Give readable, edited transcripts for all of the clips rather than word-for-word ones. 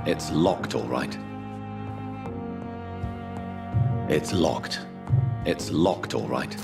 It's locked, all right. It's locked. It's locked, all right.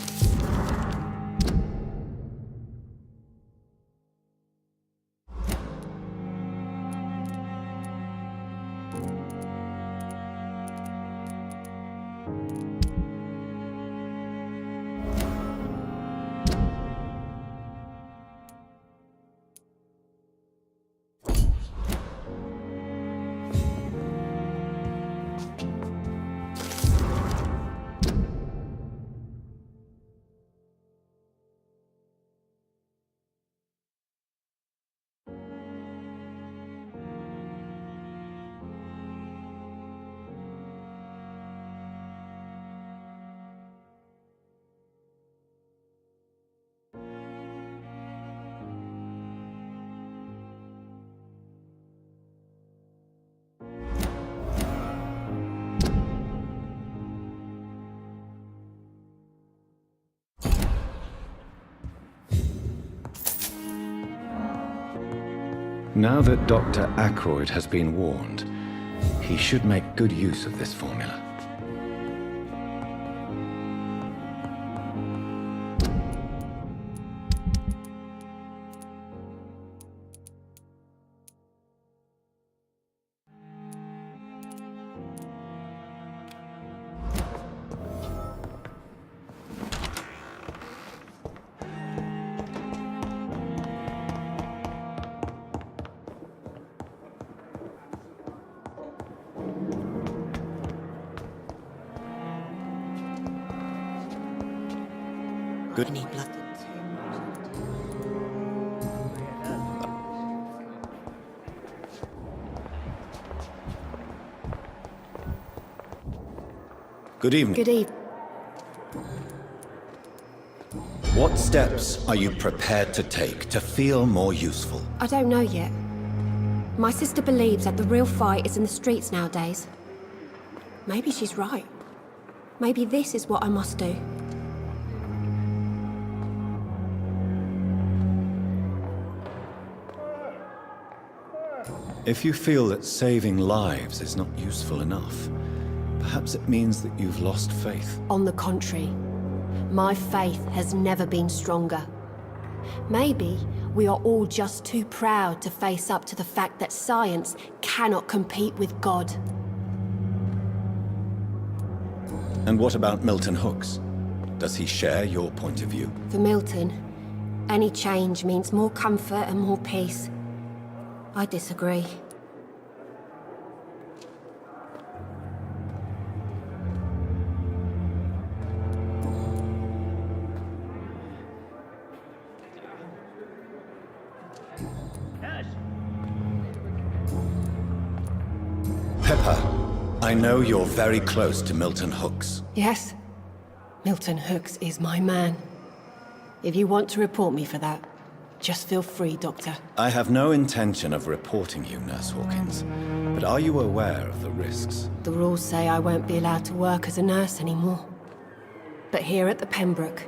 Now that Dr. Ackroyd has been warned, he should make good use of this formula. Good. I need blood. Good evening. Good evening. What steps are you prepared to take to feel more useful? I don't know yet. My sister believes that the real fight is in the streets nowadays. Maybe she's right. Maybe this is what I must do. If you feel that saving lives is not useful enough, perhaps it means that you've lost faith. On the contrary, my faith has never been stronger. Maybe we are all just too proud to face up to the fact that science cannot compete with God. And what about Milton Hooks? Does he share your point of view? For Milton, any change means more comfort and more peace. I disagree. Pepper, I know you're very close to Milton Hooks. Yes, Milton Hooks is my man. If you want to report me for that, just feel free, Doctor. I have no intention of reporting you, Nurse Hawkins, but are you aware of the risks? The rules say I won't be allowed to work as a nurse anymore. But here at the Pembroke,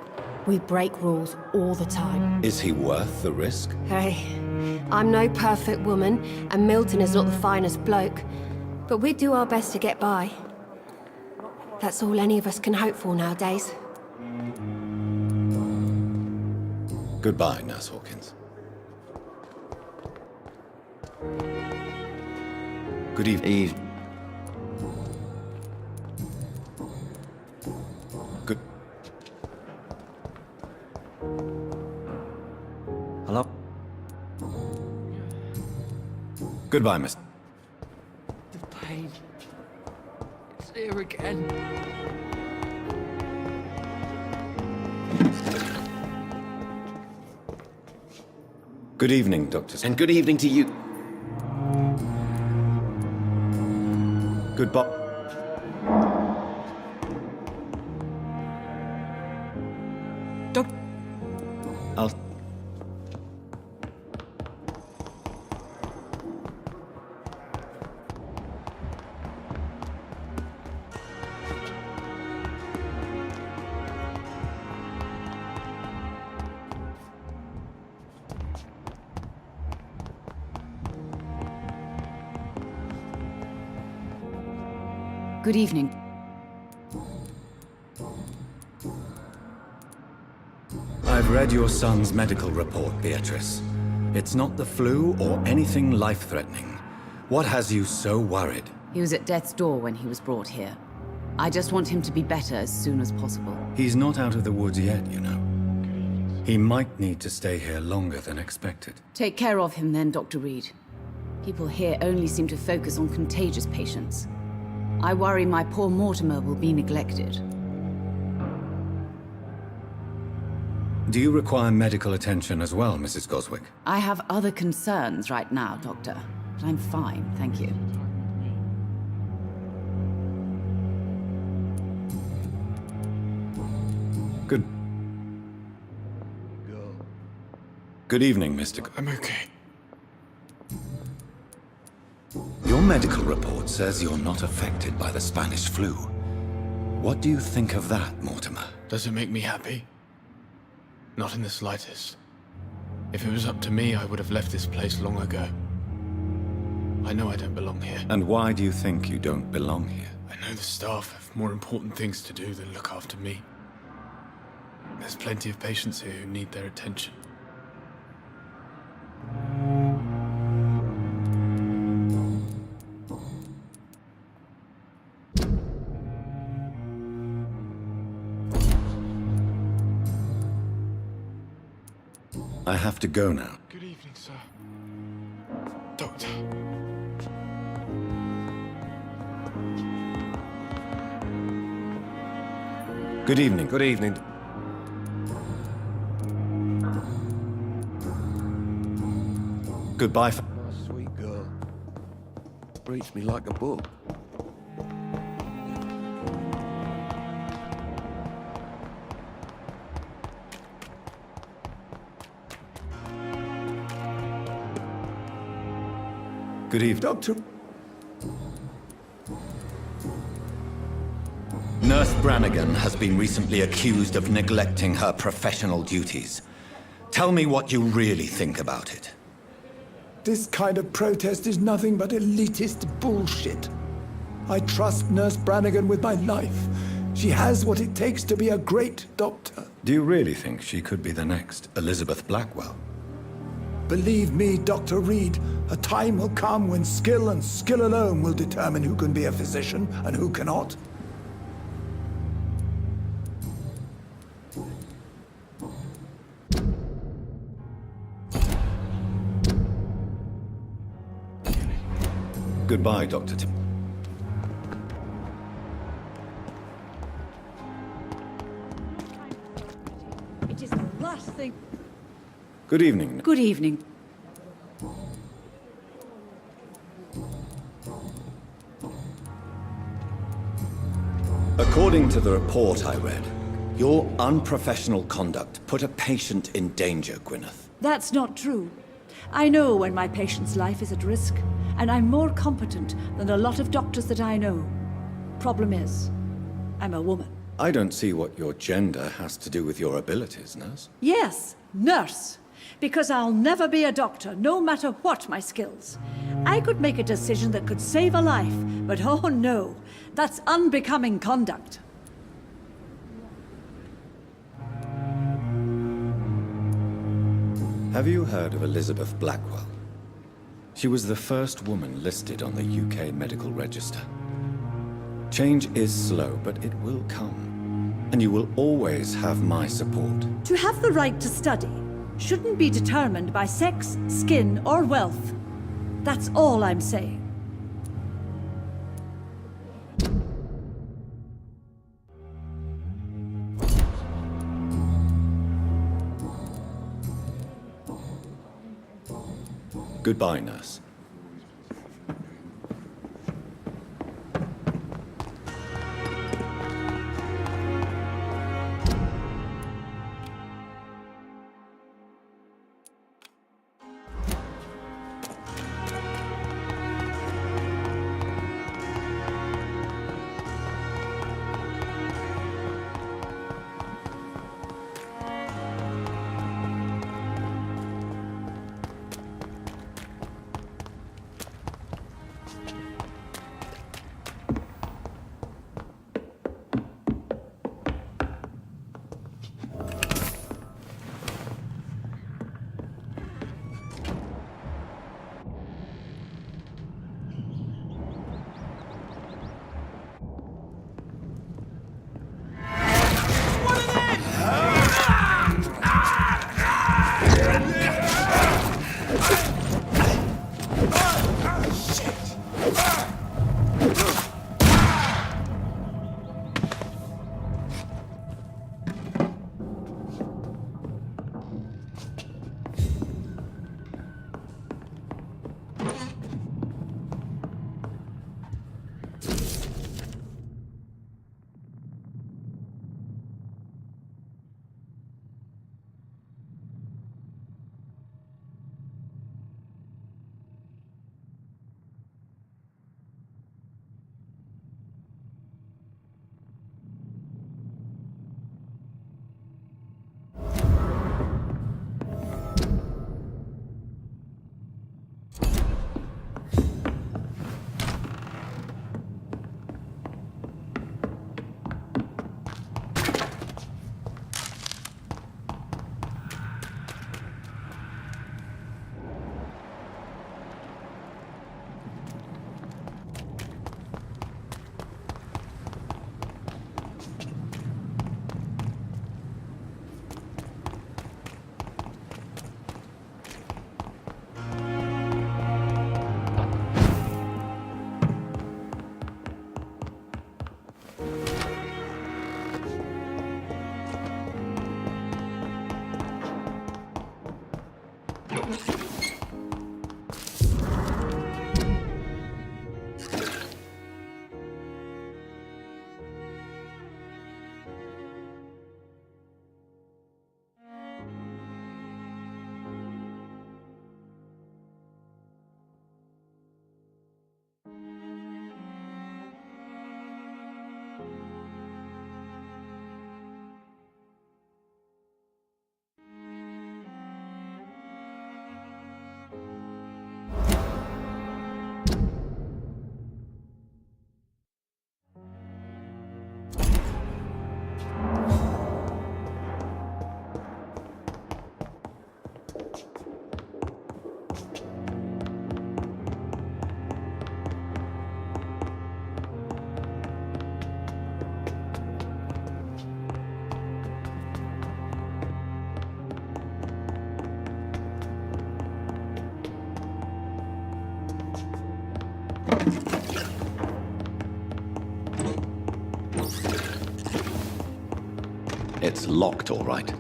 we break rules all the time. Is he worth the risk? Hey, I'm no perfect woman, and Milton is not the finest bloke, but we do our best to get by. That's all any of us can hope for nowadays. Goodbye, Nurse Hawkins. Good evening. Good... Hello? Goodbye, Miss... The pain. It's here again. Good evening, Dr. And good evening to you. Goodbye. Doc... I'll... Good evening. I've read your son's medical report, Beatrice. It's not the flu or anything life-threatening. What has you so worried? He was at death's door when he was brought here. I just want him to be better as soon as possible. He's not out of the woods yet, you know. He might need to stay here longer than expected. Take care of him then, Dr. Reed. People here only seem to focus on contagious patients. I worry my poor Mortimer will be neglected. Do you require medical attention as well, Mrs. Goswick? I have other concerns right now, Doctor. But I'm fine, thank you. Good evening, Mr. I'm okay. Your medical report says you're not affected by the Spanish flu. What do you think of that, Mortimer? Does it make me happy? Not in the slightest. If it was up to me, I would have left this place long ago. I know I don't belong here. And why do you think you don't belong here? I know the staff have more important things to do than look after me. There's plenty of patients here who need their attention. I have to go now. Good evening, sir. Doctor. Good evening. Good evening. Goodbye. Nice, sweet girl. Reads me like a book. Good evening. Doctor... Nurse Brannigan has been recently accused of neglecting her professional duties. Tell me what you really think about it. This kind of protest is nothing but elitist bullshit. I trust Nurse Brannigan with my life. She has what it takes to be a great doctor. Do you really think she could be the next Elizabeth Blackwell? Believe me, Dr. Reed, a time will come when skill and skill alone will determine who can be a physician and who cannot. Goodbye, Dr. Tim. It is the last thing. Good evening. Good evening. According to the report I read, your unprofessional conduct put a patient in danger, Gwyneth. That's not true. I know when my patient's life is at risk, and I'm more competent than a lot of doctors that I know. Problem is, I'm a woman. I don't see what your gender has to do with your abilities, nurse. Yes, nurse. Because I'll never be a doctor, no matter what my skills. I could make a decision that could save a life, but oh no, that's unbecoming conduct. Have you heard of Elizabeth Blackwell? She was the first woman listed on the UK Medical Register. Change is slow, but it will come. And you will always have my support. To have the right to study shouldn't be determined by sex, skin, or wealth. That's all I'm saying. Goodbye, nurse. It's locked, all right.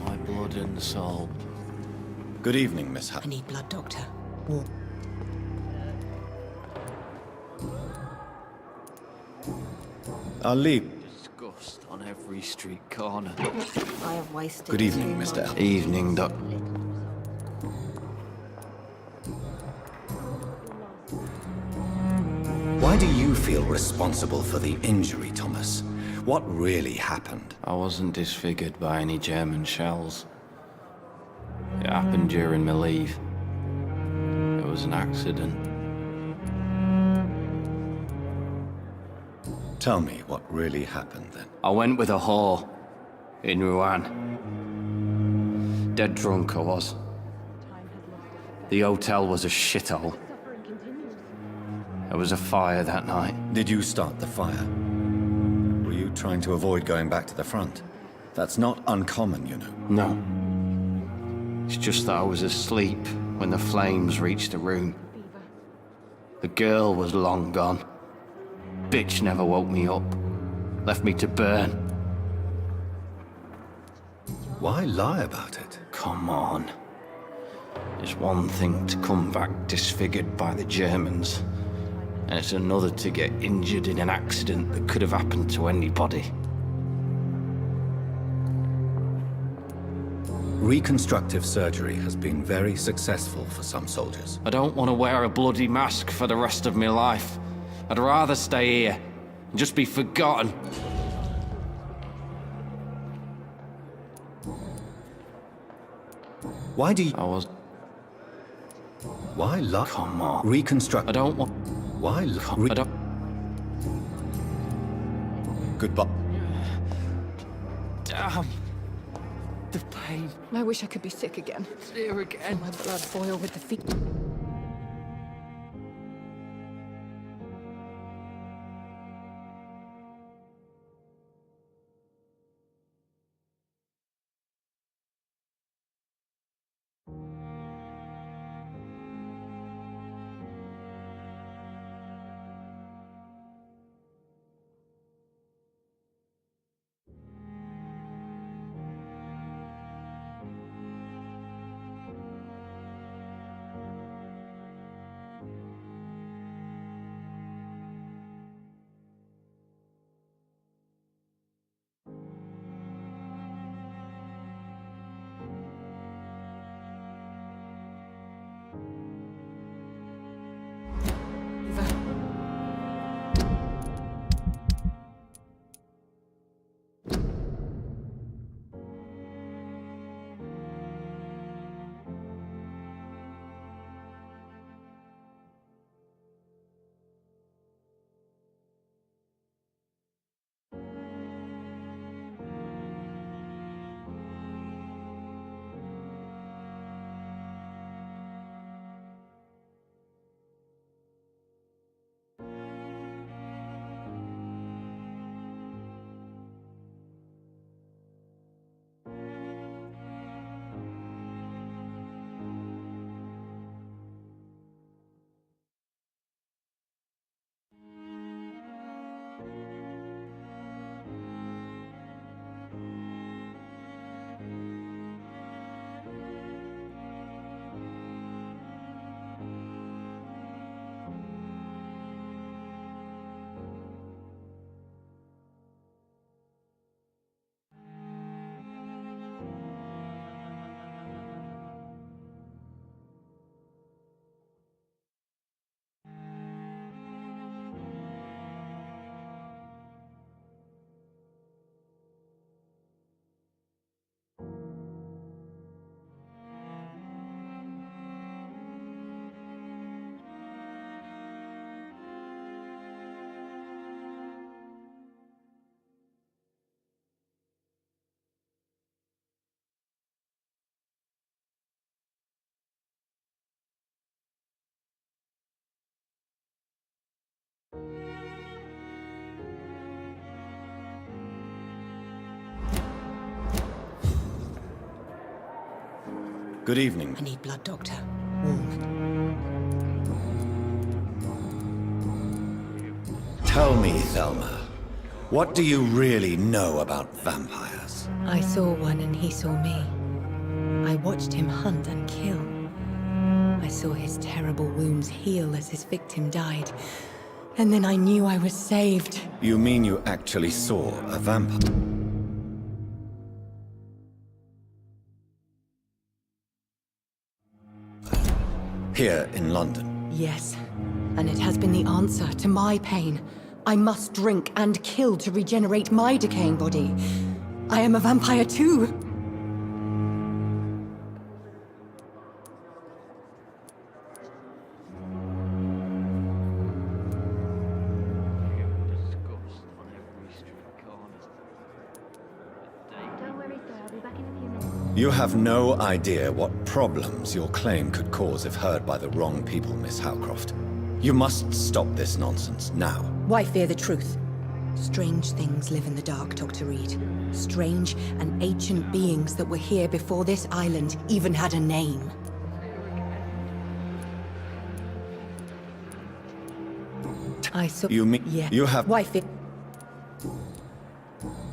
My blood and soul. Good evening, Miss I need blood, Doctor. Or I'll leave. Disgust on every street corner. I have wasted Good evening, too Mr. much. L. Evening, Doc. Why do you feel responsible for the injury, Thomas? What really happened? I wasn't disfigured by any German shells. It happened during my leave. It was an accident. Tell me what really happened then. I went with a whore in Rouen. Dead drunk I was. The hotel was a shithole. There was a fire that night. Did you start the fire? Were you trying to avoid going back to the front? That's not uncommon, you know. No. It's just that I was asleep when the flames reached the room. The girl was long gone. Bitch never woke me up. Left me to burn. Why lie about it? Come on. It's one thing to come back disfigured by the Germans, and it's another to get injured in an accident that could have happened to anybody. Reconstructive surgery has been very successful for some soldiers. I don't want to wear a bloody mask for the rest of my life. I'd rather stay here and just be forgotten. Why do you... I was... Why lie? Come on. Reconstruct... I don't want... Why lie? I don't... Goodbye. Damn. The pain. I wish I could be sick again. It's here again. My blood boil with the feet. Good evening. I need blood, Doctor. Warm. Tell me, Thelma, what do you really know about vampires? I saw one and he saw me. I watched him hunt and kill. I saw his terrible wounds heal as his victim died. And then I knew I was saved. You mean you actually saw a vampire? Here in London? Yes. And it has been the answer to my pain. I must drink and kill to regenerate my decaying body. I am a vampire too. You have no idea what problems your claim could cause if heard by the wrong people, Miss Howcroft. You must stop this nonsense now. Why fear the truth? Strange things live in the dark, Dr. Reed. Strange and ancient beings that were here before this island even had a name. I saw... You mean... Yeah. You have... Why fear...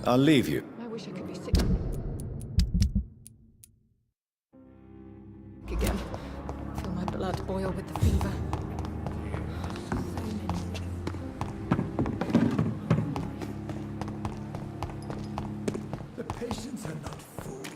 I'll leave you. I wish I could be sick again. Feel my blood boil with the fever. The patients are not fools.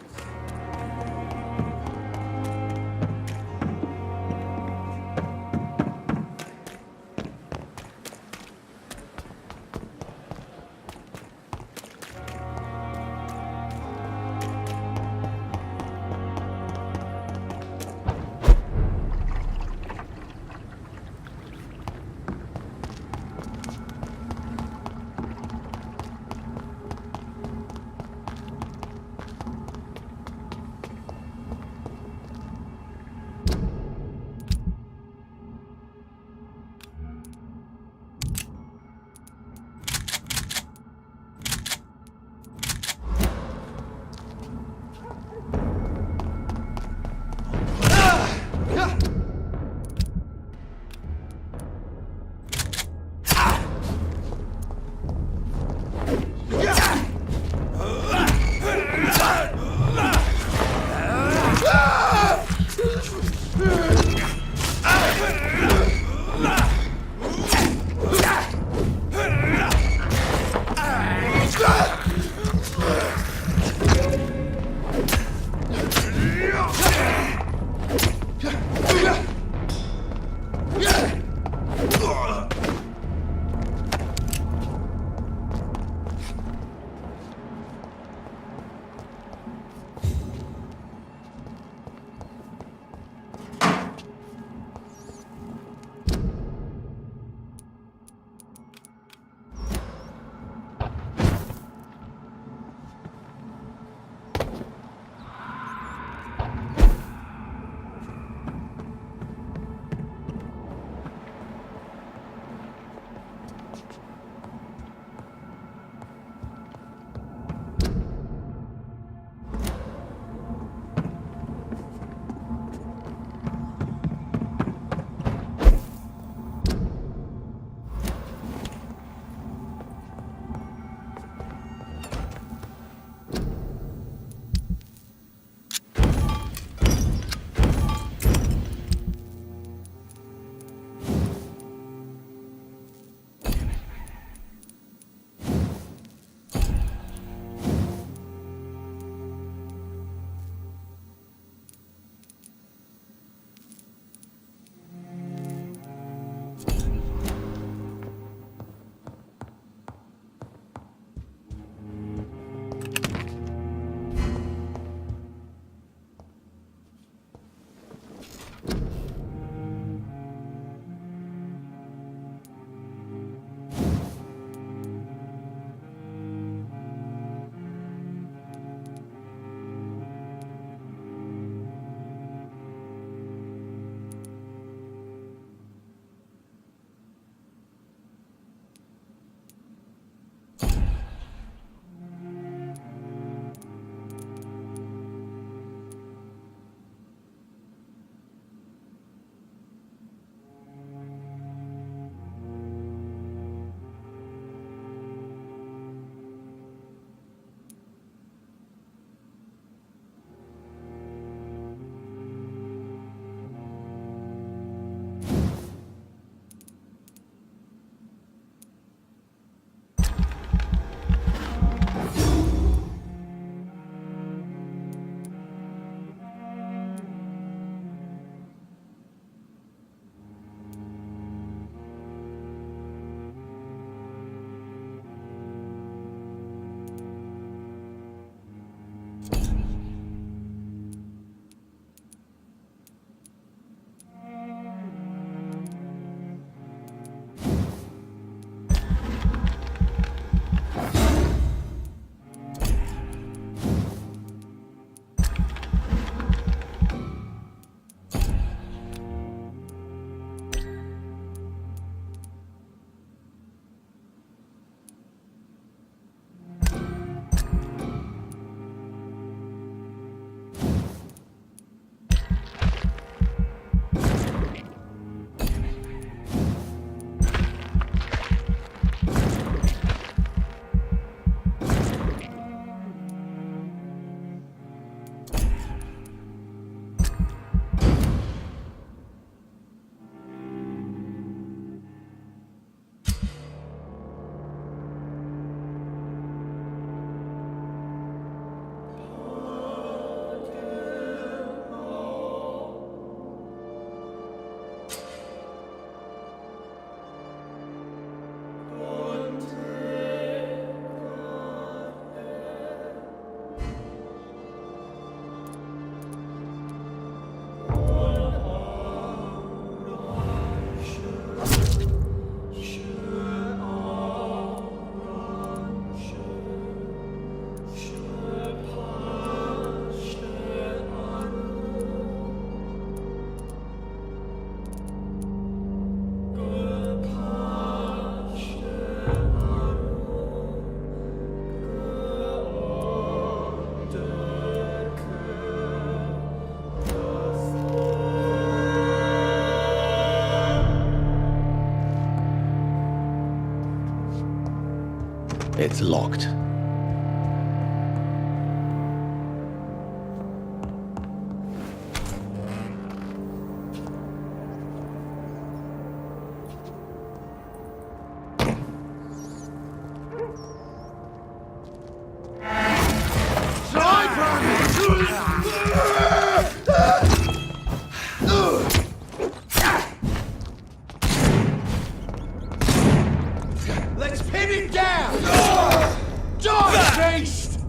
It's locked. Let's pin it down! Die, beast!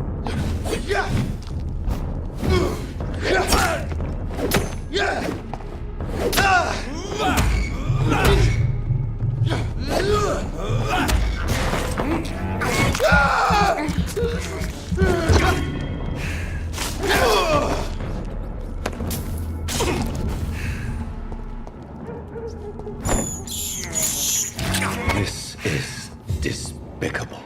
This is despicable.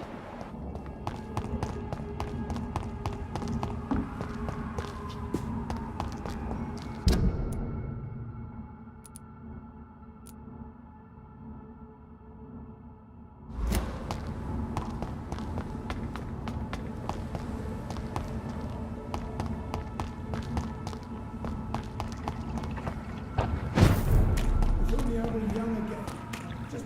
If only I were young again. Just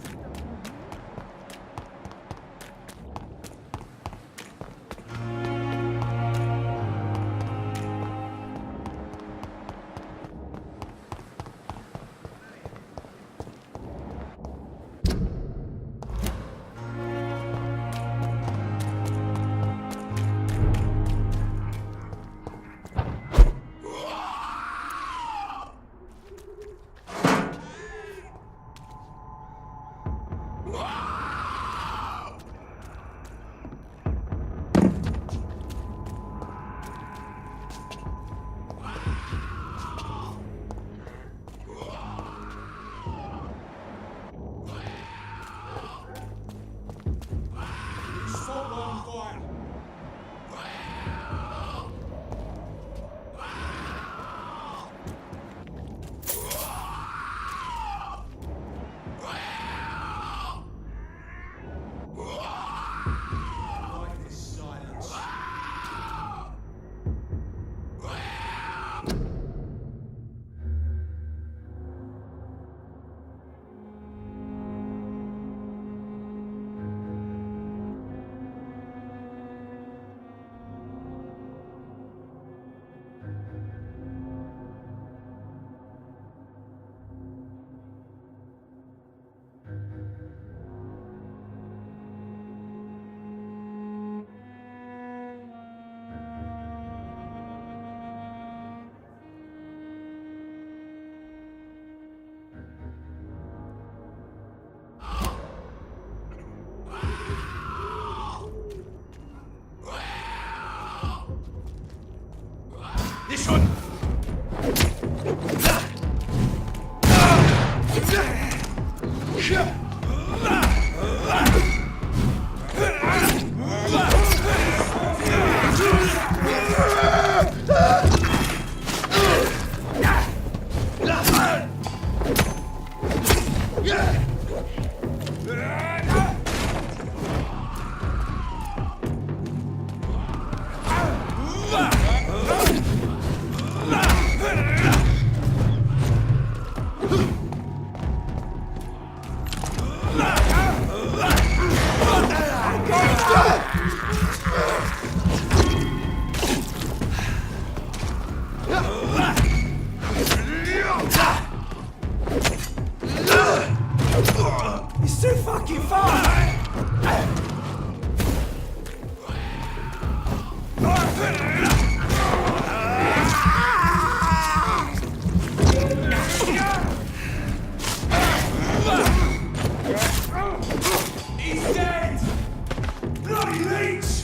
This one! He's too fucking far! He's dead! Bloody leech!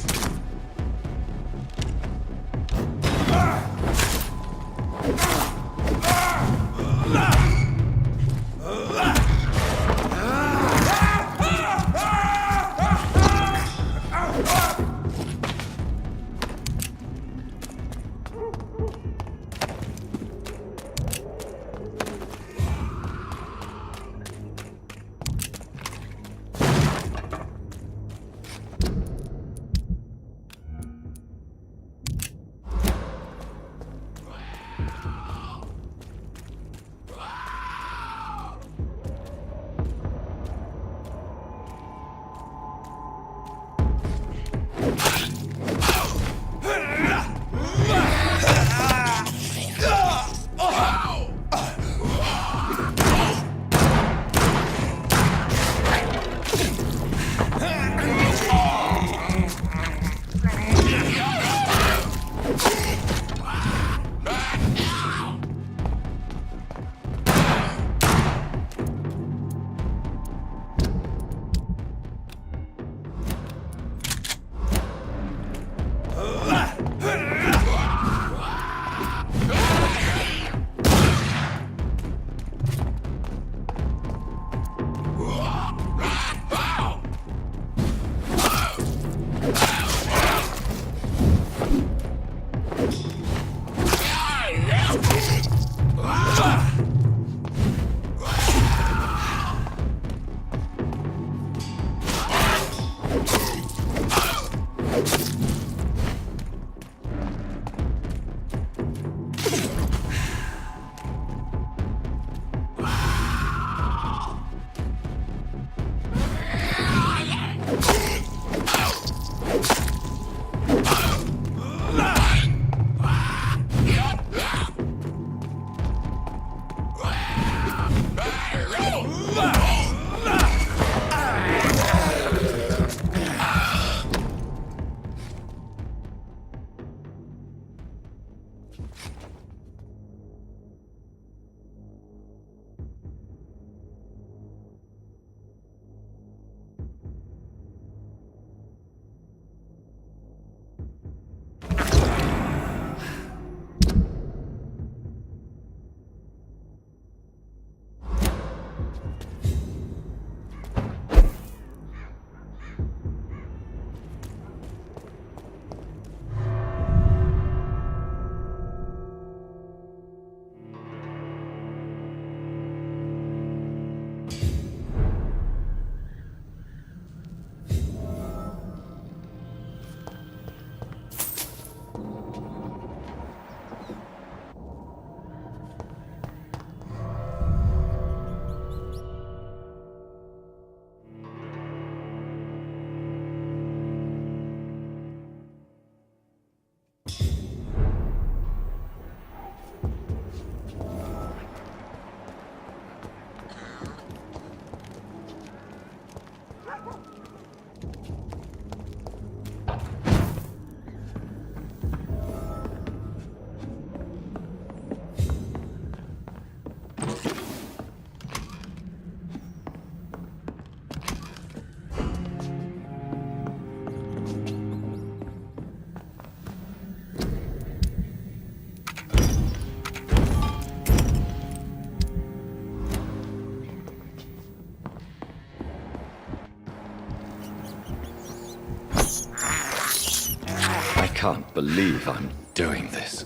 can't believe I'm doing this.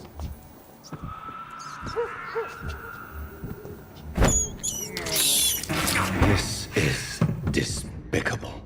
This is despicable.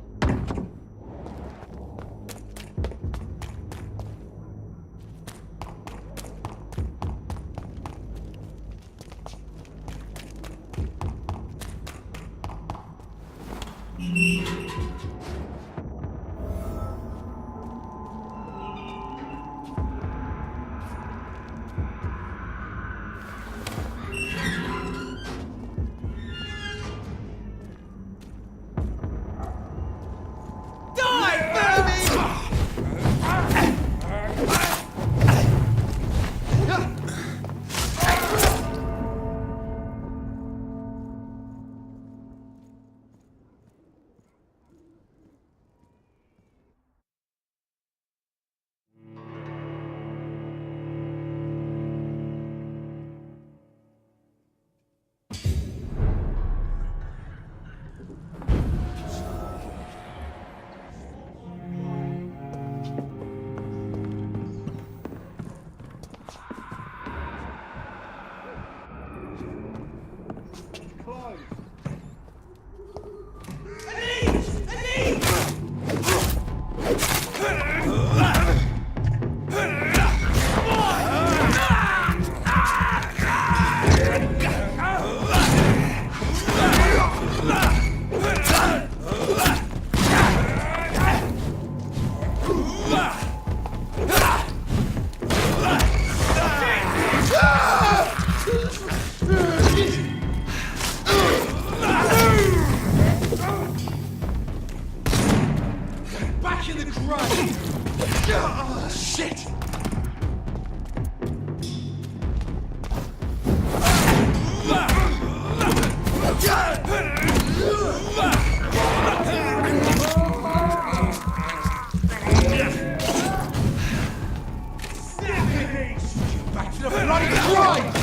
Bloody Christ!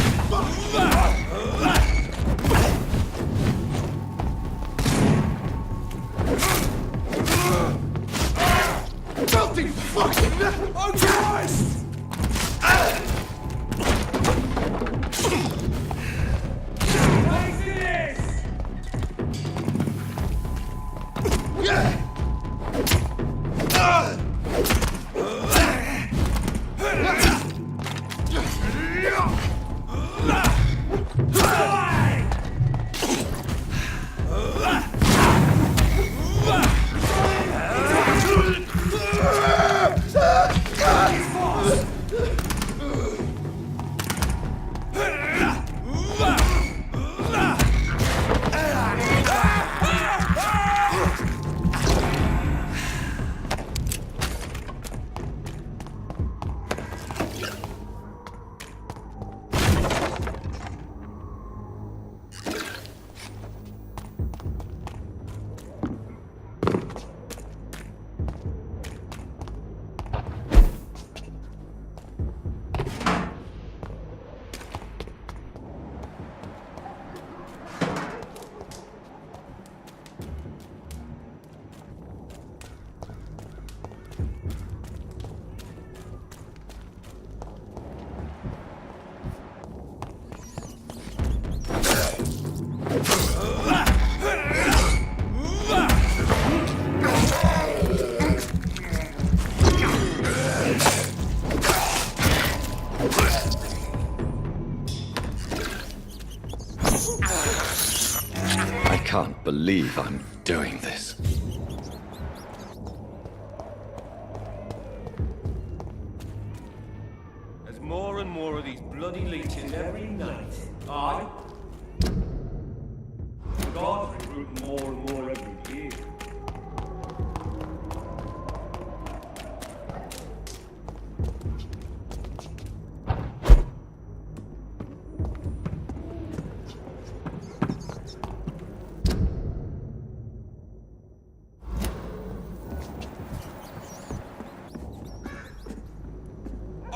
Filthy fucking... Oh, Christ! I can't believe I'm doing this. There's more and more of these bloody leeches every night. Aye? God recruiting more and more every year.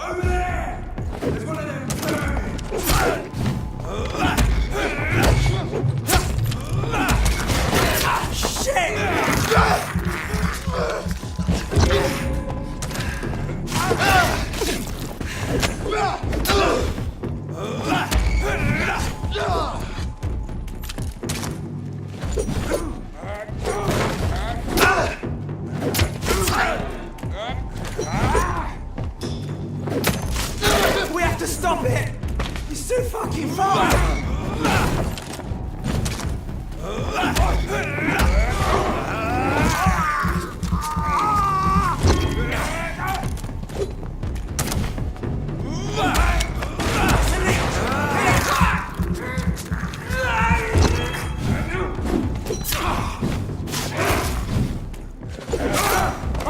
Over there! There's one of them We have to stop it! He's too fucking far!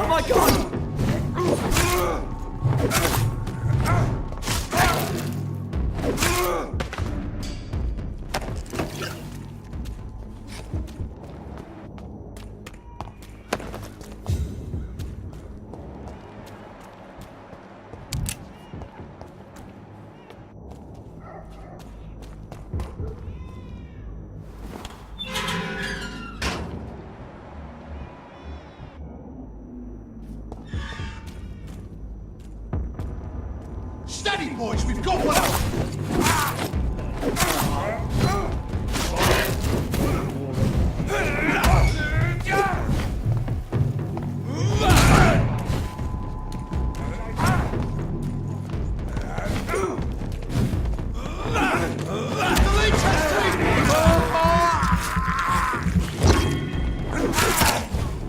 Oh my god! Steady, boys, we've got one out!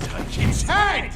Touch his head!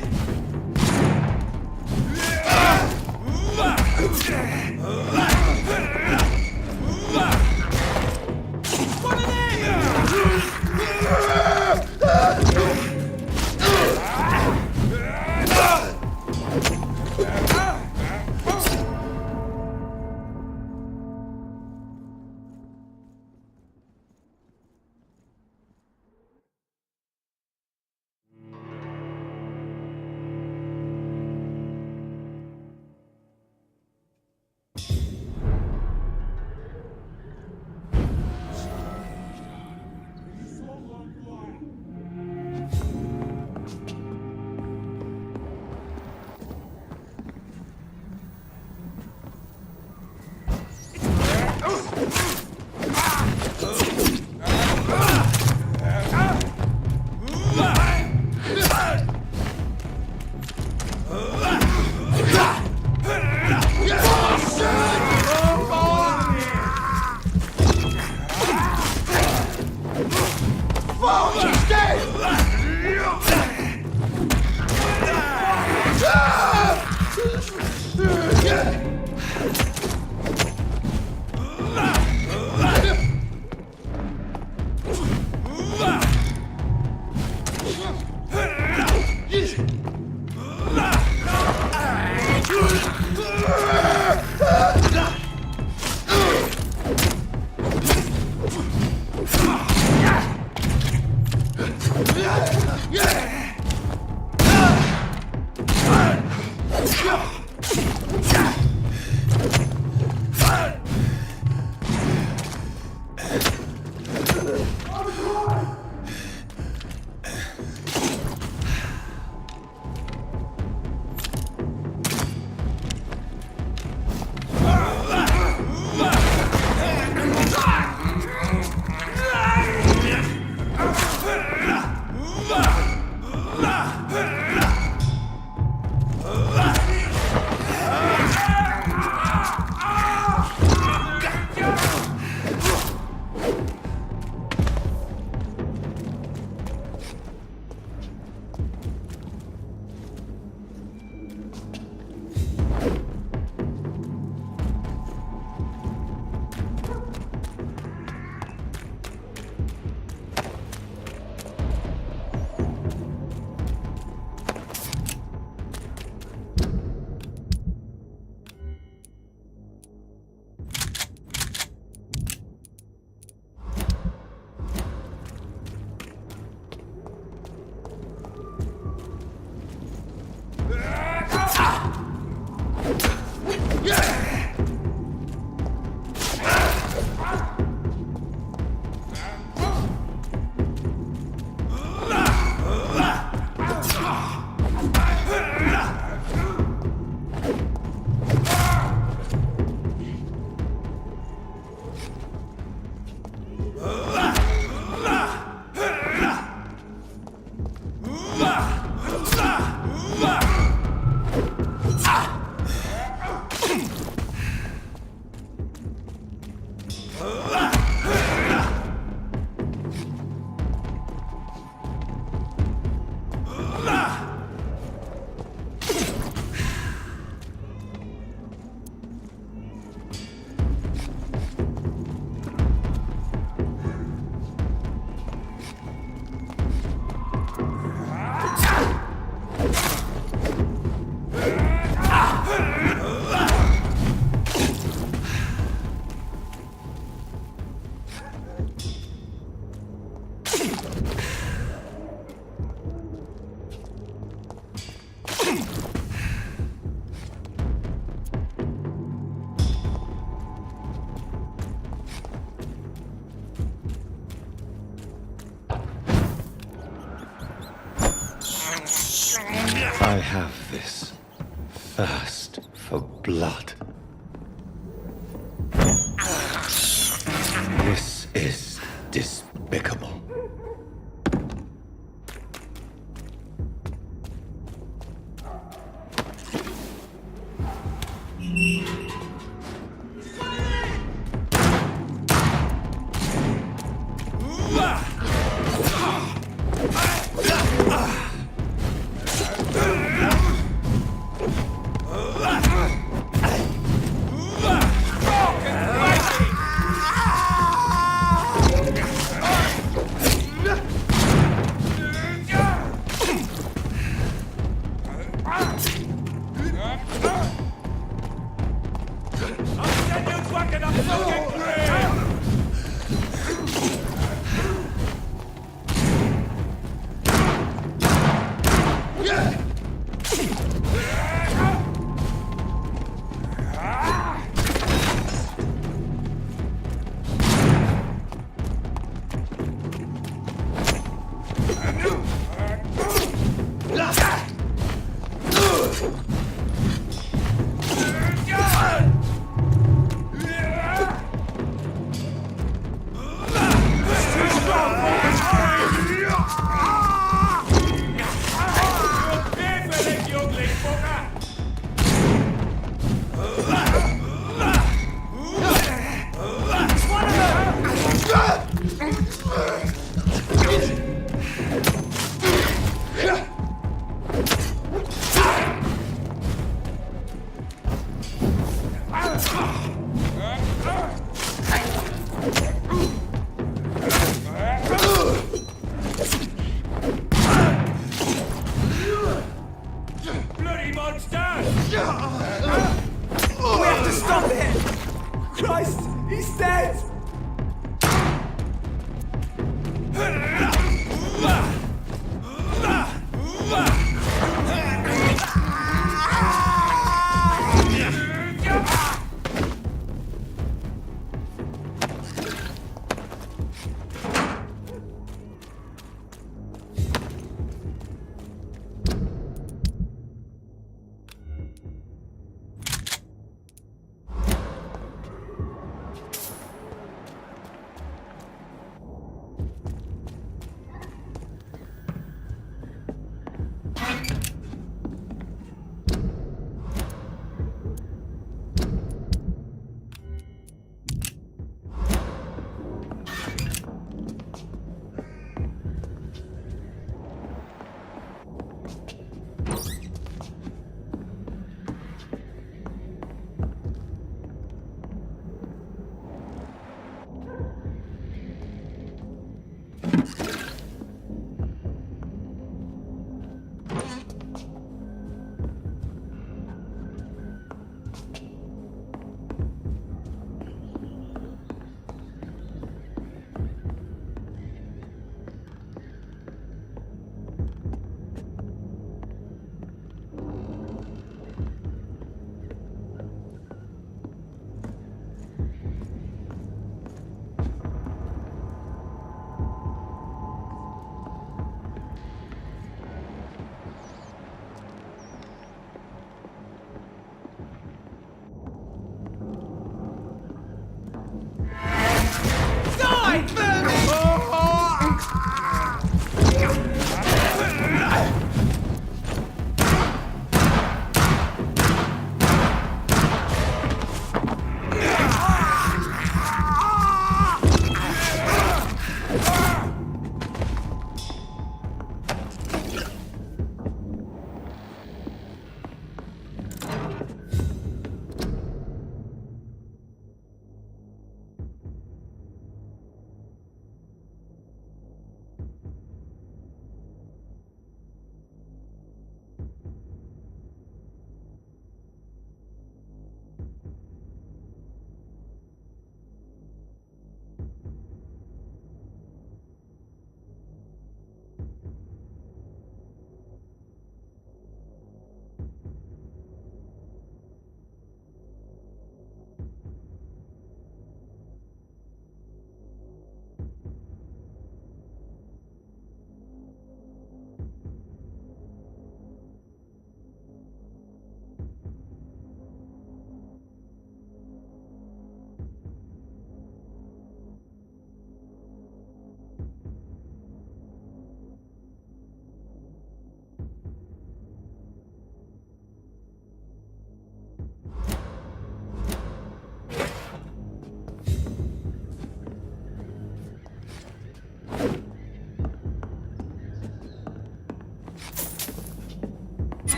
I have this thirst for blood. This is despicable.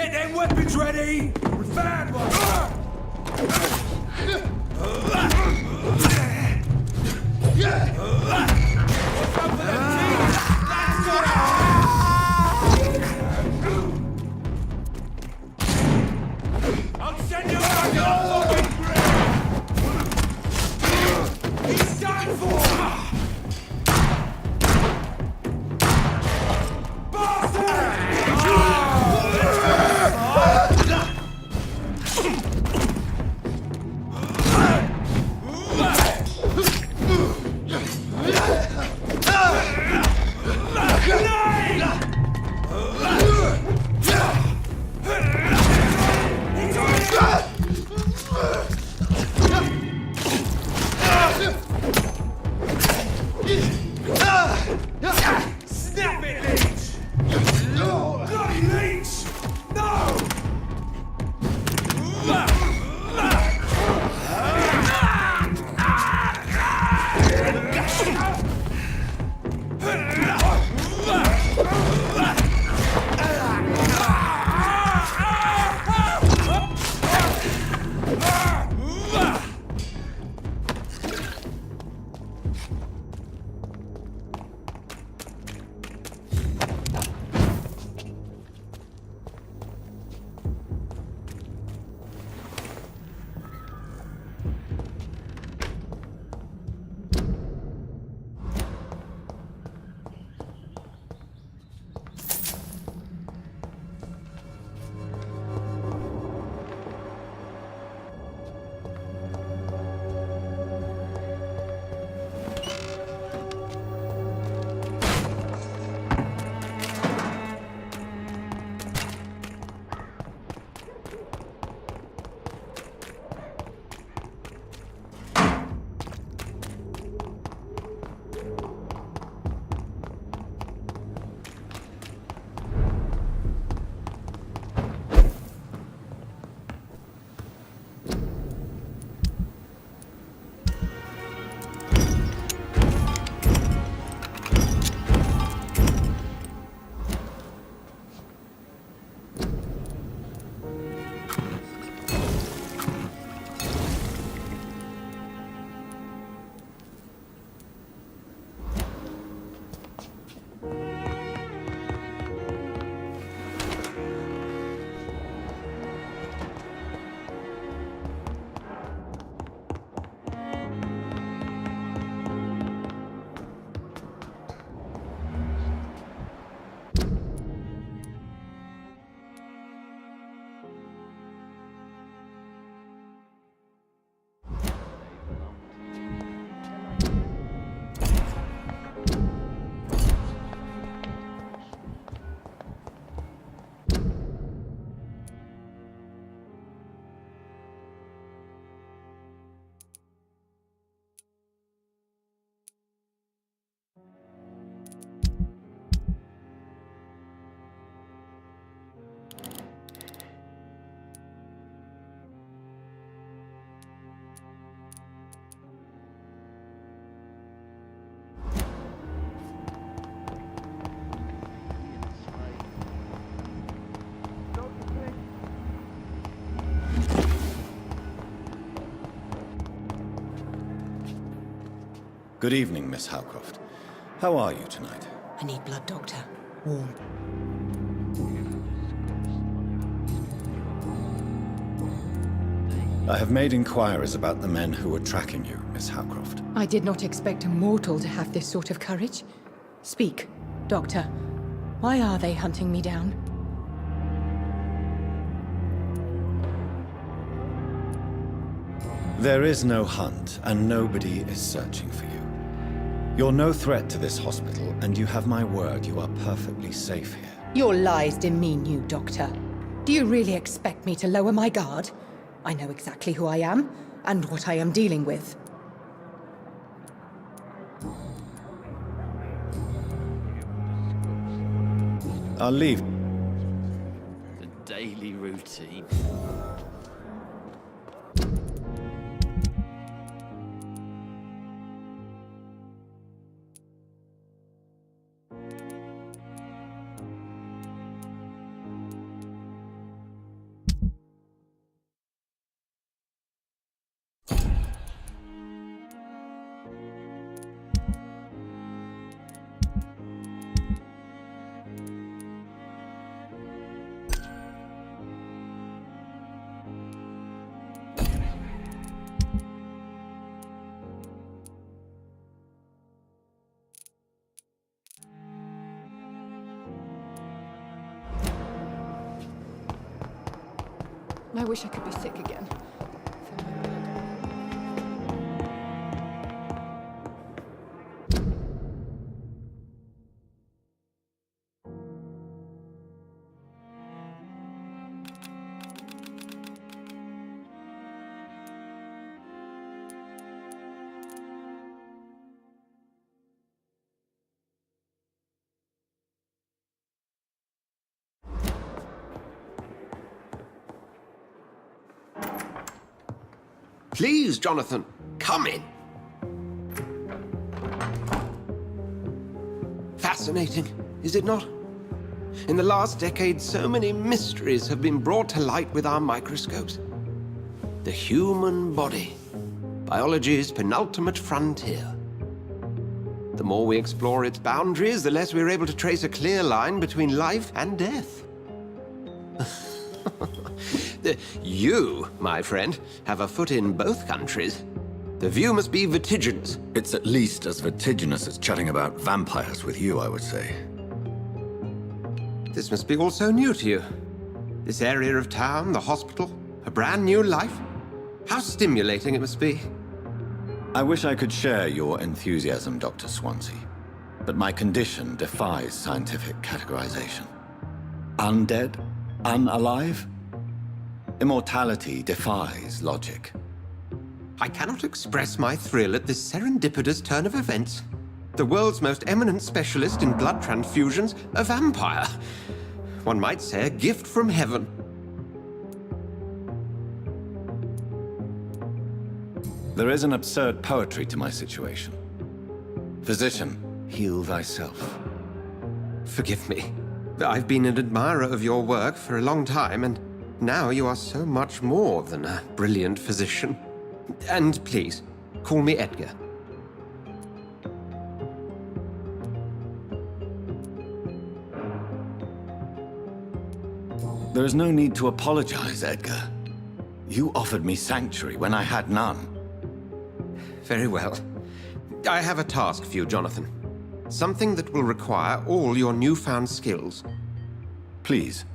Get them weapons ready! We've found one! I'll send you back your fucking grave! He's done for! Snap it, Leech! Bloody leech! No! Good evening, Miss Howcroft. How are you tonight? I need blood, Doctor. Warm. I have made inquiries about the men who were tracking you, Miss Howcroft. I did not expect a mortal to have this sort of courage. Speak, Doctor. Why are they hunting me down? There is no hunt, and nobody is searching for you. You're no threat to this hospital, and you have my word you are perfectly safe here. Your lies demean you, Doctor. Do you really expect me to lower my guard? I know exactly who I am, and what I am dealing with. I'll leave. The daily routine. I wish I could be sick again. Please, Jonathan, come in. Fascinating, is it not? In the last decade, so many mysteries have been brought to light with our microscopes. The human body, biology's penultimate frontier. The more we explore its boundaries, the less we're able to trace a clear line between life and death. You, my friend, have a foot in both countries. The view must be vertiginous. It's at least as vertiginous as chatting about vampires with you, I would say. This must be all so new to you. This area of town, the hospital, a brand new life. How stimulating it must be. I wish I could share your enthusiasm, Dr. Swansea, but my condition defies scientific categorization. Undead? Unalive? Immortality defies logic. I cannot express my thrill at this serendipitous turn of events. The world's most eminent specialist in blood transfusions, a vampire. One might say a gift from heaven. There is an absurd poetry to my situation. Physician, heal thyself. Forgive me. I've been an admirer of your work for a long time, and now you are so much more than a brilliant physician. And please, call me Edgar. There is no need to apologize, Edgar. You offered me sanctuary when I had none. Very well. I have a task for you, Jonathan. Something that will require all your newfound skills. Please,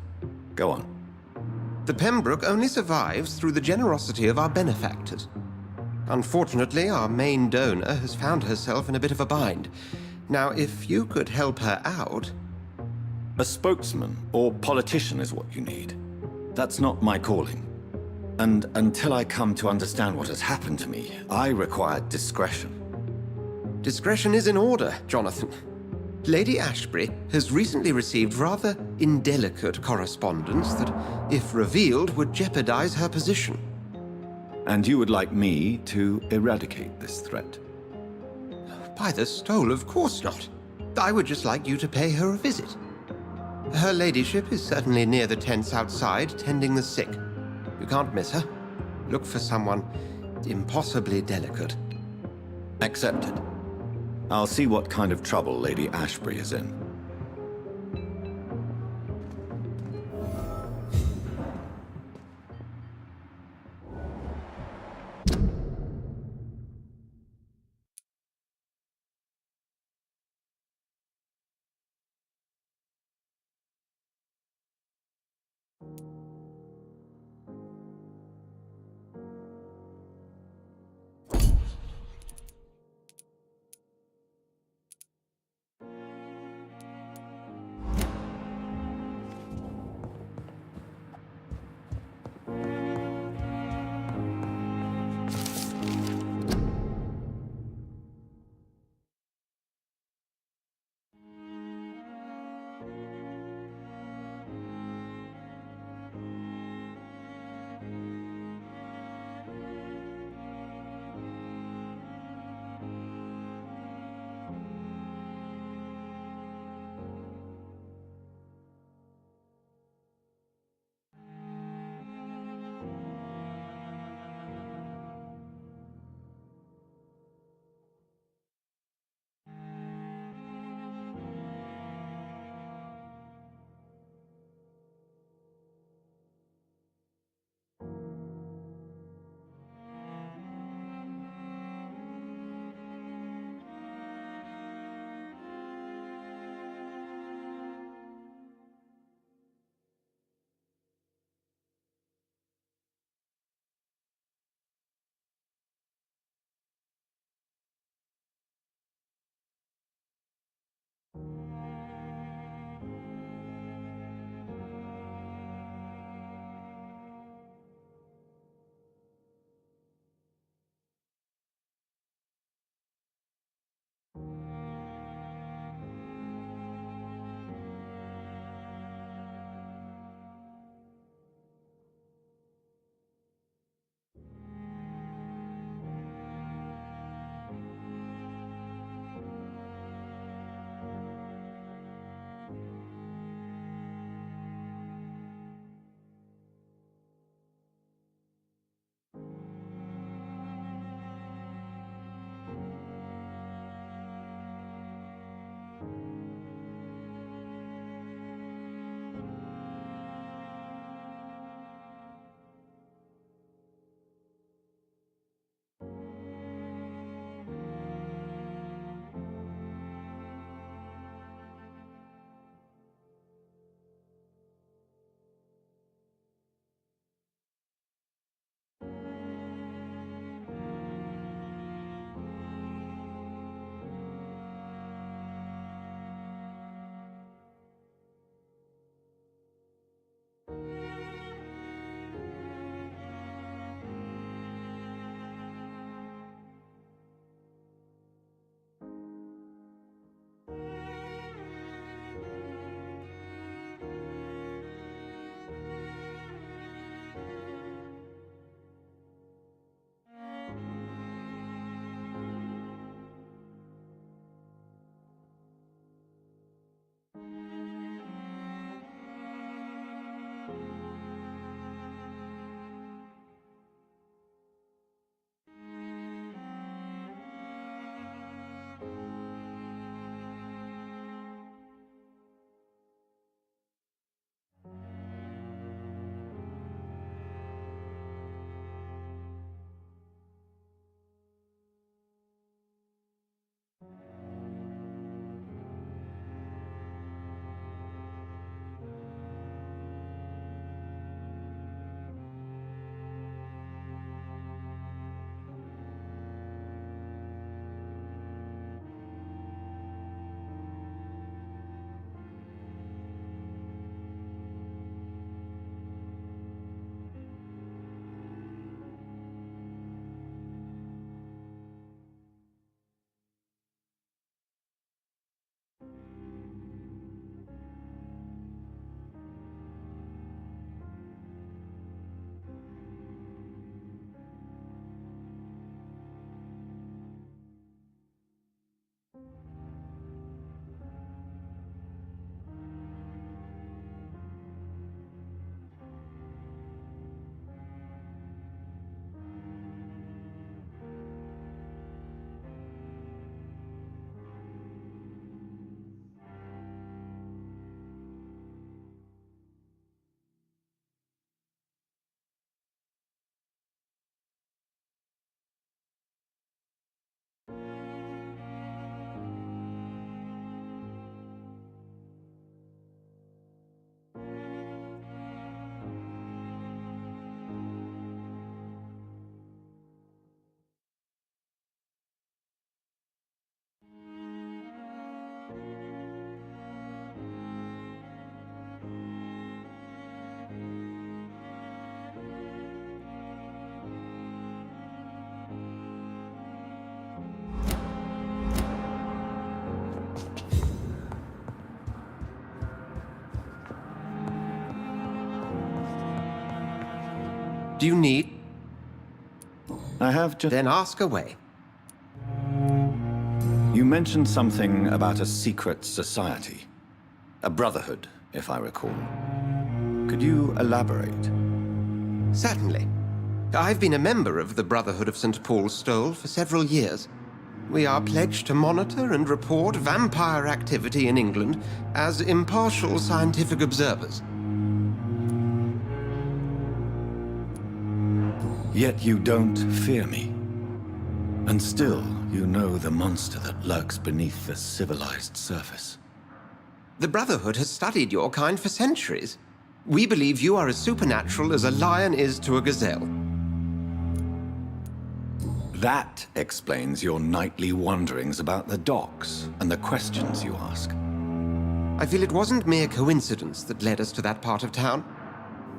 go on. The Pembroke only survives through the generosity of our benefactors. Unfortunately, our main donor has found herself in a bit of a bind. Now, if you could help her out... A spokesman or politician is what you need. That's not my calling. And until I come to understand what has happened to me, I require discretion. Discretion is in order, Jonathan. Lady Ashbury has recently received rather indelicate correspondence that, if revealed, would jeopardize her position. And you would like me to eradicate this threat? By the stole, of course not. I would just like you to pay her a visit. Her ladyship is certainly near the tents outside, tending the sick. You can't miss her. Look for someone impossibly delicate. Accepted. I'll see what kind of trouble Lady Ashbury is in. do you need? I have just... Then ask away. You mentioned something about a secret society. A brotherhood, if I recall. Could you elaborate? Certainly. I've been a member of the Brotherhood of St. Paul's Stole for several years. We are pledged to monitor and report vampire activity in England as impartial scientific observers. Yet you don't fear me. And still, you know the monster that lurks beneath the civilized surface. The Brotherhood has studied your kind for centuries. We believe you are as supernatural as a lion is to a gazelle. That explains your nightly wanderings about the docks and the questions you ask. I feel it wasn't mere coincidence that led us to that part of town.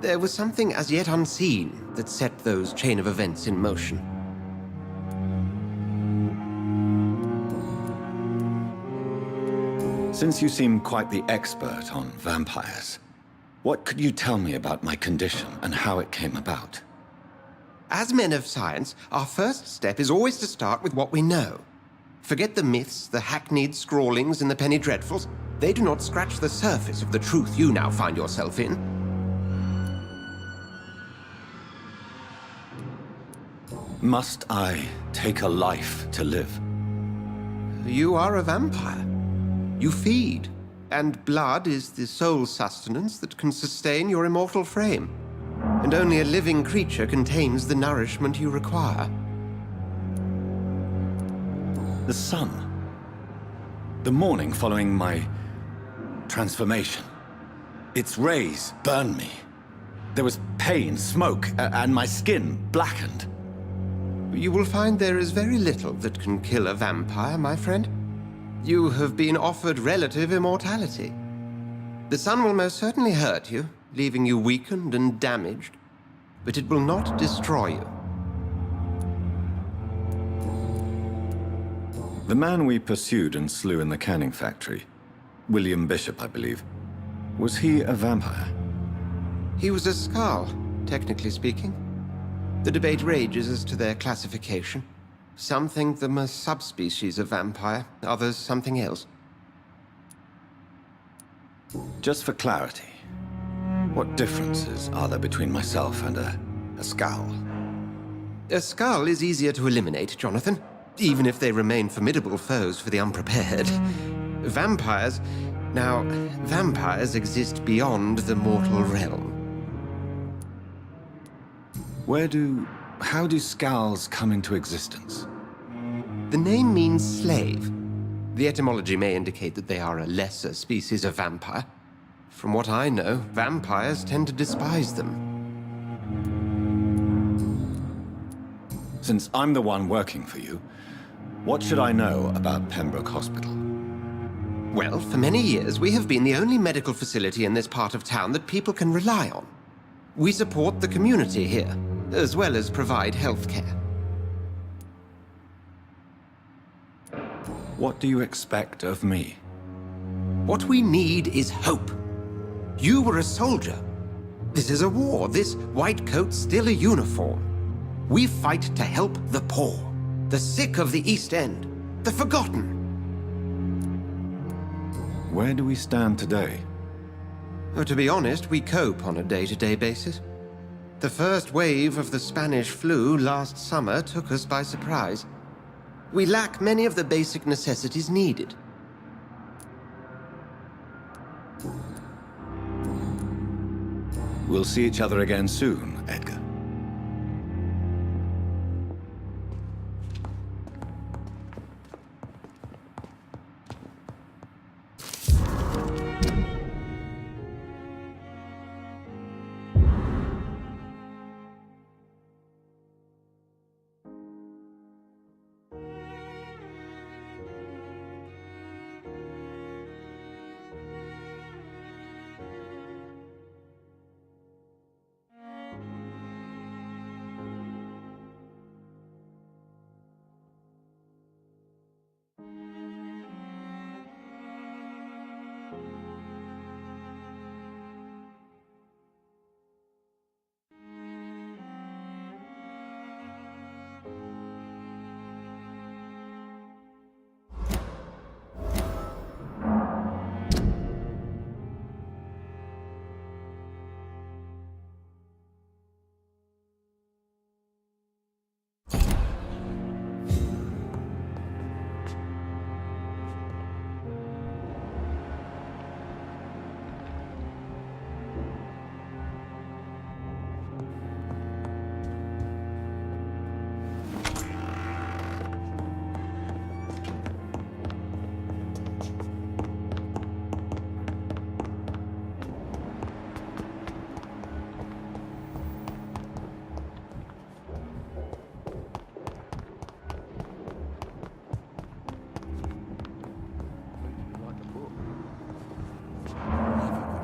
There was something as yet unseen that set those chain of events in motion. Since you seem quite the expert on vampires, what could you tell me about my condition and how it came about? As men of science, our first step is always to start with what we know. Forget the myths, the hackneyed scrawlings, and the penny dreadfuls. They do not scratch the surface of the truth you now find yourself in. Must I take a life to live? You are a vampire. You feed, and blood is the sole sustenance that can sustain your immortal frame. And only a living creature contains the nourishment you require. The sun. The morning following my transformation. Its rays burned me. There was pain, smoke, and my skin blackened. You will find there is very little that can kill a vampire, my friend. You have been offered relative immortality. The sun will most certainly hurt you, leaving you weakened and damaged, but it will not destroy you. The man we pursued and slew in the canning factory, William Bishop, I believe, was he a vampire? He was a Skald, technically speaking. The debate rages as to their classification. Some think them a subspecies of vampire, others something else. Just for clarity, what differences are there between myself and a Skald? A Skald is easier to eliminate, Jonathan, even if they remain formidable foes for the unprepared. Vampires... Now, vampires exist beyond the mortal realm. How do Skalds come into existence? The name means slave. The etymology may indicate that they are a lesser species of vampire. From what I know, vampires tend to despise them. Since I'm the one working for you, what should I know about Pembroke Hospital? Well, for many years, we have been the only medical facility in this part of town that people can rely on. We support the community here, as well as provide health care. What do you expect of me? What we need is hope. You were a soldier. This is a war. This white coat's still a uniform. We fight to help the poor, the sick of the East End, the forgotten. Where do we stand today? Oh, to be honest, we cope on a day-to-day basis. The first wave of the Spanish flu last summer took us by surprise. We lack many of the basic necessities needed. We'll see each other again soon, Edgar.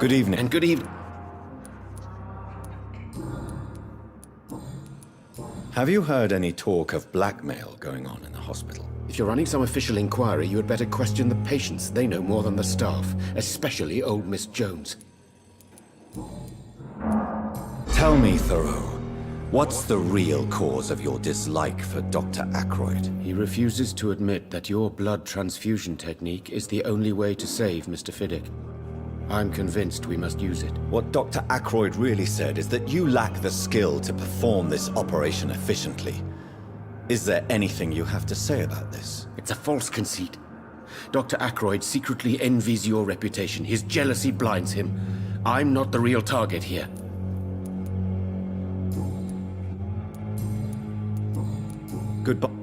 Good evening. And good evening. Have you heard any talk of blackmail going on in the hospital? If you're running some official inquiry, you had better question the patients. They know more than the staff, especially old Miss Jones. Tell me, Thoreau, what's the real cause of your dislike for Dr. Ackroyd? He refuses to admit that your blood transfusion technique is the only way to save Mr. Fiddick. I'm convinced we must use it. What Dr. Ackroyd really said is that you lack the skill to perform this operation efficiently. Is there anything you have to say about this? It's a false conceit. Dr. Ackroyd secretly envies your reputation. His jealousy blinds him. I'm not the real target here. Goodbye.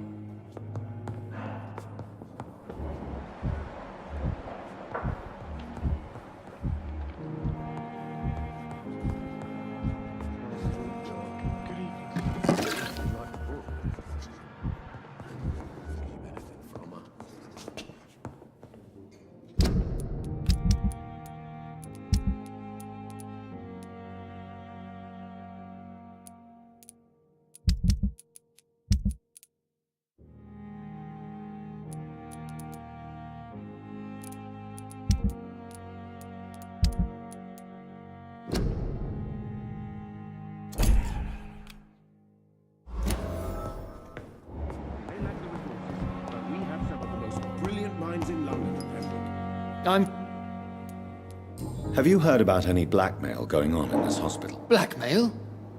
Have you heard about any blackmail going on in this hospital? Blackmail?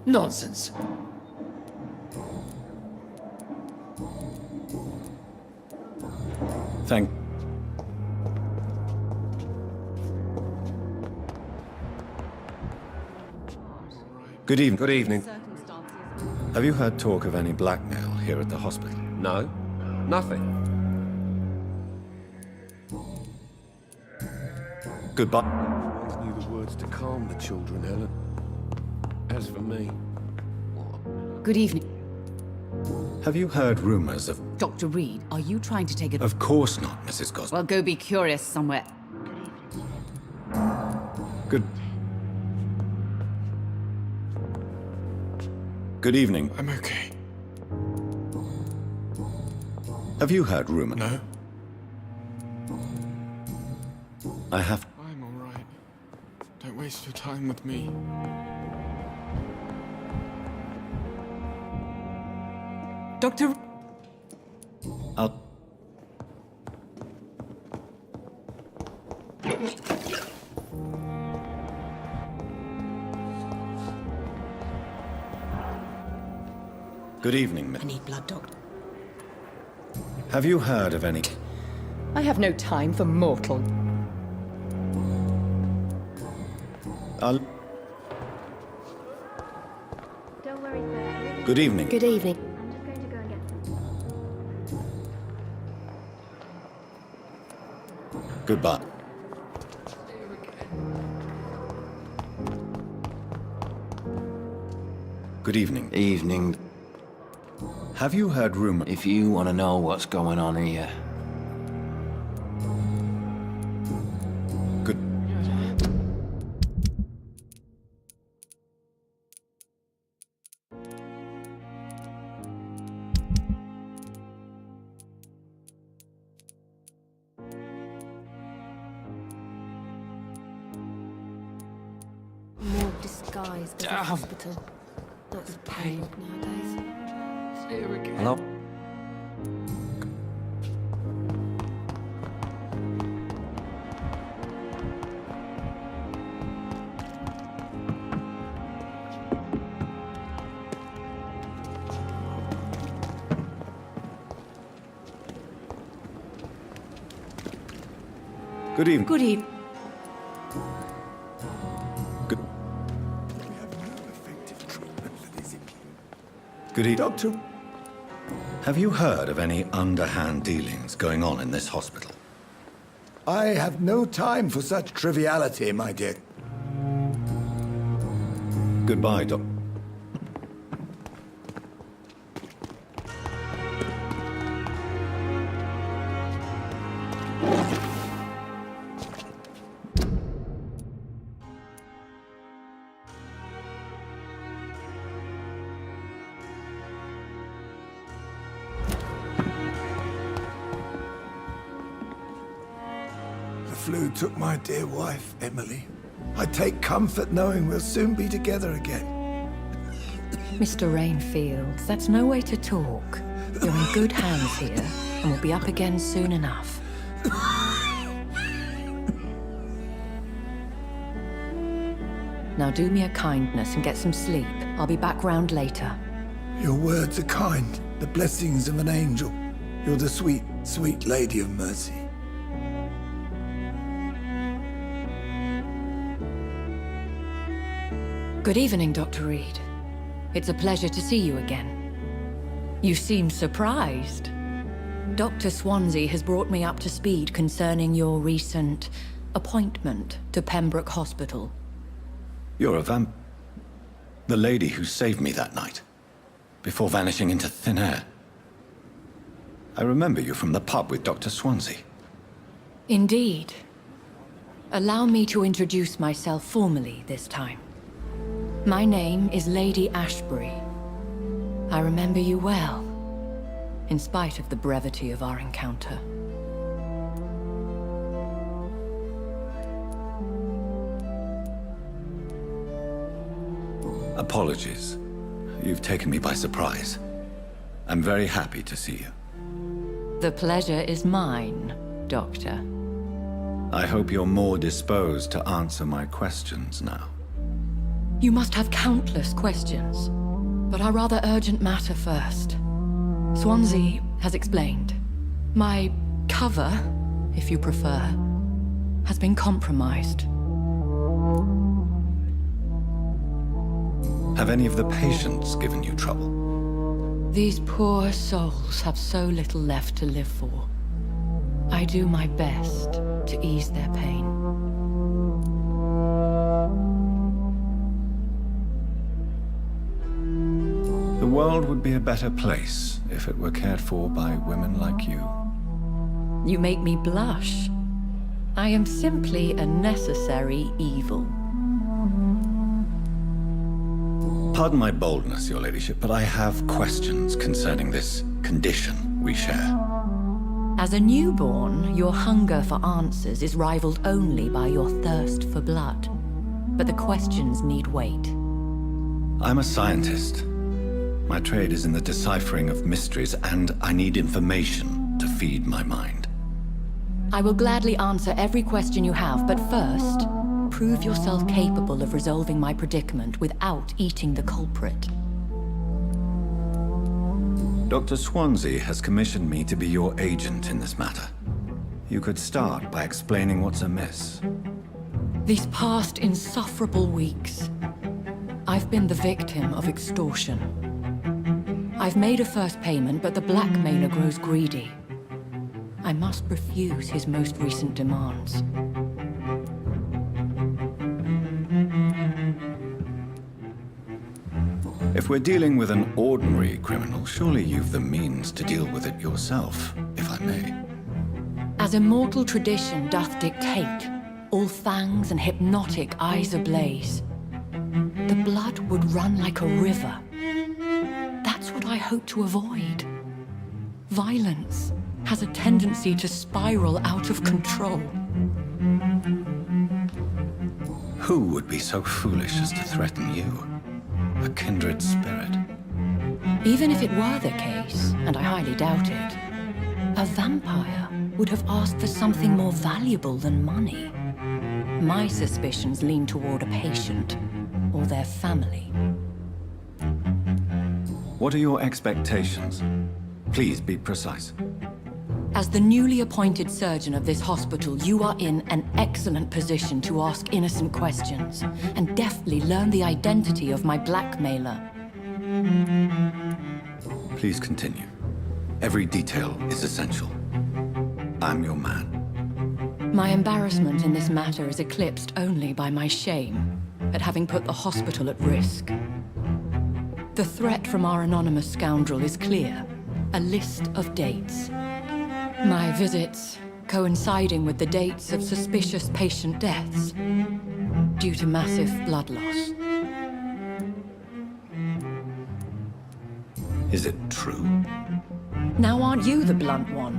Nonsense. Thank... Good evening. Good evening. Have you heard talk of any blackmail here at the hospital? No, nothing. Goodbye. Always knew the words to calm the children, Helen. As for me, Good evening. Have you heard rumors of... Dr. Reed, are you trying to take a... Of course not, Mrs. Gosling. Well, go be curious somewhere. Good... Good evening. I'm okay. Have you heard rumor? No, I have... I'm all right. Don't waste your time with me. Dr. I'll... Good evening, I need blood, Doctor. Have you heard of any... I have no time for mortal. I'll... Don't worry, sir. Good evening. Good evening. I'm just going to go and get some. Goodbye. Good evening. Evening. Have you heard rumor... If you want to know what's going on here, Good... More disguised as a hospital. That's pain nowadays. Hello? Good evening. Good evening. Good... We have no effective treatment for this. Good evening. Doctor, Have you heard of any underhand dealings going on in this hospital? I have no time for such triviality, my dear. Goodbye, Doc. flu took my dear wife, Emily. I take comfort knowing we'll soon be together again. Mr. Rainfield, that's no way to talk. You're in good hands here, and we'll be up again soon enough. Now do me a kindness and get some sleep. I'll be back round later. Your words are kind, the blessings of an angel. You're the sweet, sweet Lady of Mercy. Good evening, Dr. Reed. It's a pleasure to see you again. You seem surprised. Dr. Swansea has brought me up to speed concerning your recent appointment to Pembroke Hospital. You're a the lady who saved me that night, before vanishing into thin air. I remember you from the pub with Dr. Swansea. Indeed. Allow me to introduce myself formally this time. My name is Lady Ashbury. I remember you well, in spite of the brevity of our encounter. Apologies. You've taken me by surprise. I'm very happy to see you. The pleasure is mine, Doctor. I hope you're more disposed to answer my questions now. You must have countless questions, but our rather urgent matter first. Swansea has explained. My cover, if you prefer, has been compromised. Have any of the patients given you trouble? These poor souls have so little left to live for. I do my best to ease their pain. The world would be a better place if it were cared for by women like you. You make me blush. I am simply a necessary evil. Pardon my boldness, Your Ladyship, but I have questions concerning this condition we share. As a newborn, your hunger for answers is rivaled only by your thirst for blood. But the questions need wait. I'm a scientist. My trade is in the deciphering of mysteries, and I need information to feed my mind. I will gladly answer every question you have, but first, prove yourself capable of resolving my predicament without eating the culprit. Dr. Swansea has commissioned me to be your agent in this matter. You could start by explaining what's amiss. These past insufferable weeks, I've been the victim of extortion. I've made a first payment, but the blackmailer grows greedy. I must refuse his most recent demands. If we're dealing with an ordinary criminal, surely you've the means to deal with it yourself, if I may. As immortal tradition doth dictate, all fangs and hypnotic eyes ablaze, the blood would run like a river. That's what I hope to avoid. Violence has a tendency to spiral out of control. Who would be so foolish as to threaten you? A kindred spirit. Even if it were the case, and I highly doubt it, a vampire would have asked for something more valuable than money. My suspicions lean toward a patient or their family. What are your expectations? Please be precise. As the newly appointed surgeon of this hospital, you are in an excellent position to ask innocent questions and deftly learn the identity of my blackmailer. Please continue. Every detail is essential. I'm your man. My embarrassment in this matter is eclipsed only by my shame at having put the hospital at risk. The threat from our anonymous scoundrel is clear. A list of dates. My visits coinciding with the dates of suspicious patient deaths due to massive blood loss. Is it true? Now aren't you the blunt one?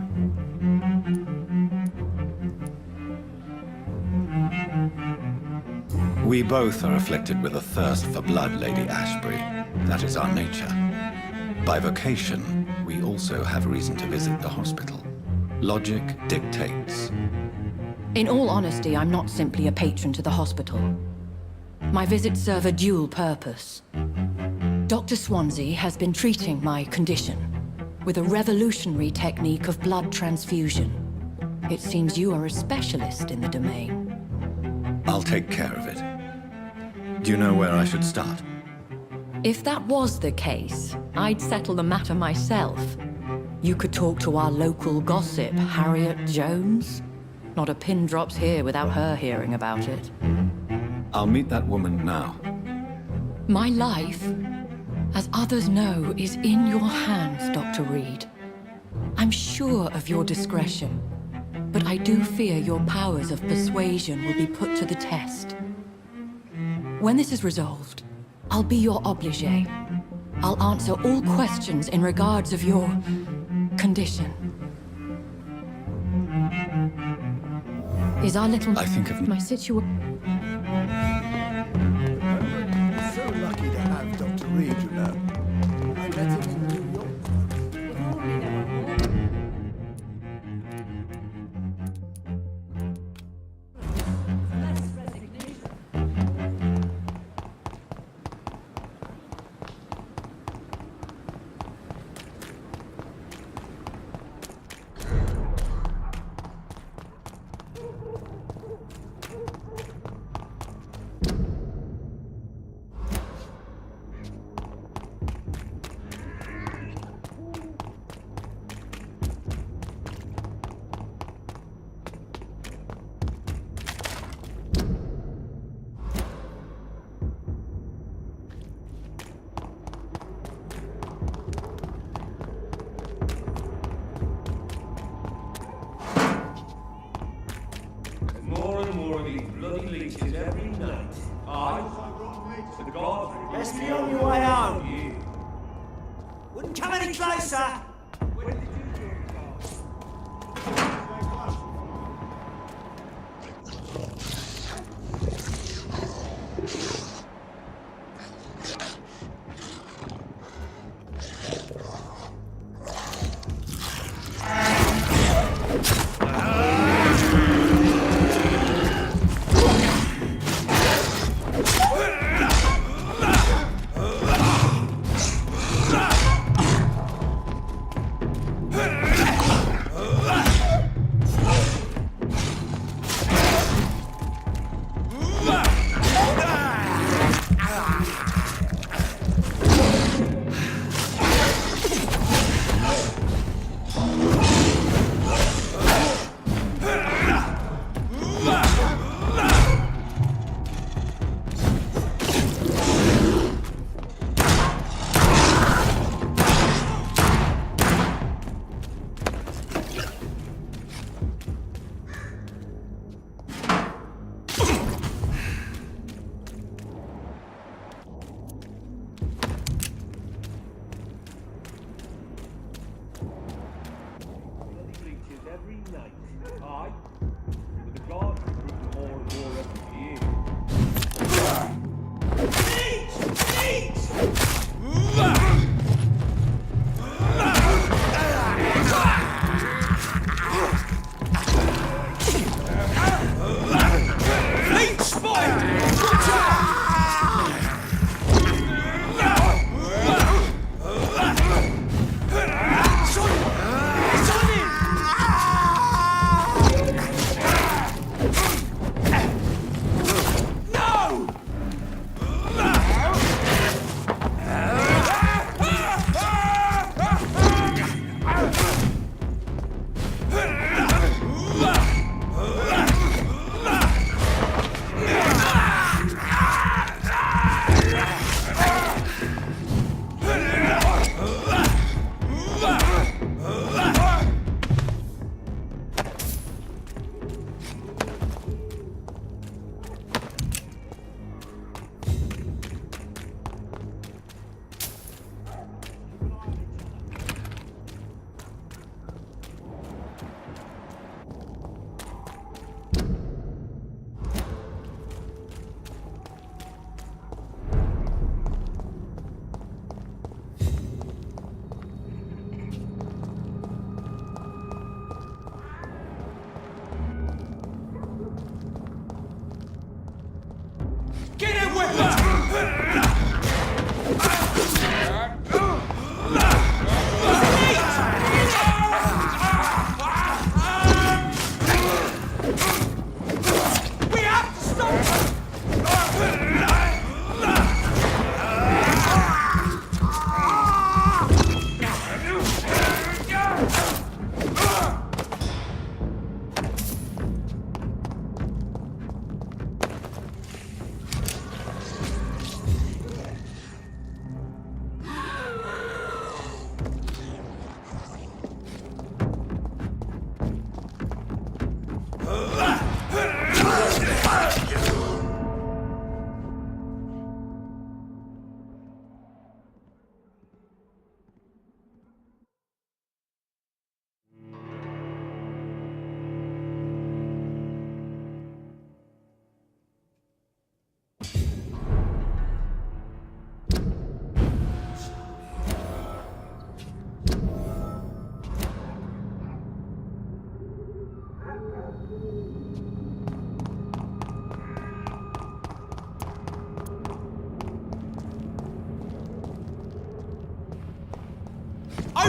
We both are afflicted with a thirst for blood, Lady Ashbury. That is our nature. By vocation, we also have reason to visit the hospital. Logic dictates. In all honesty, I'm not simply a patron to the hospital. My visits serve a dual purpose. Dr. Swansea has been treating my condition with a revolutionary technique of blood transfusion. It seems you are a specialist in the domain. I'll take care of it. Do you know where I should start? If that was the case, I'd settle the matter myself. You could talk to our local gossip, Harriet Jones. Not a pin drops here without her hearing about it. I'll meet that woman now. My life, as others know, is in your hands, Dr. Reed. I'm sure of your discretion, but I do fear your powers of persuasion will be put to the test. When this is resolved, I'll be your obligé. I'll answer all questions in regards of your condition. Is our little... I think of my situation... So lucky to have Dr. Reed, you know. I met him in New York. More and more of these bloody leeches every night. The gods... Best be on your way home. Wouldn't come any closer.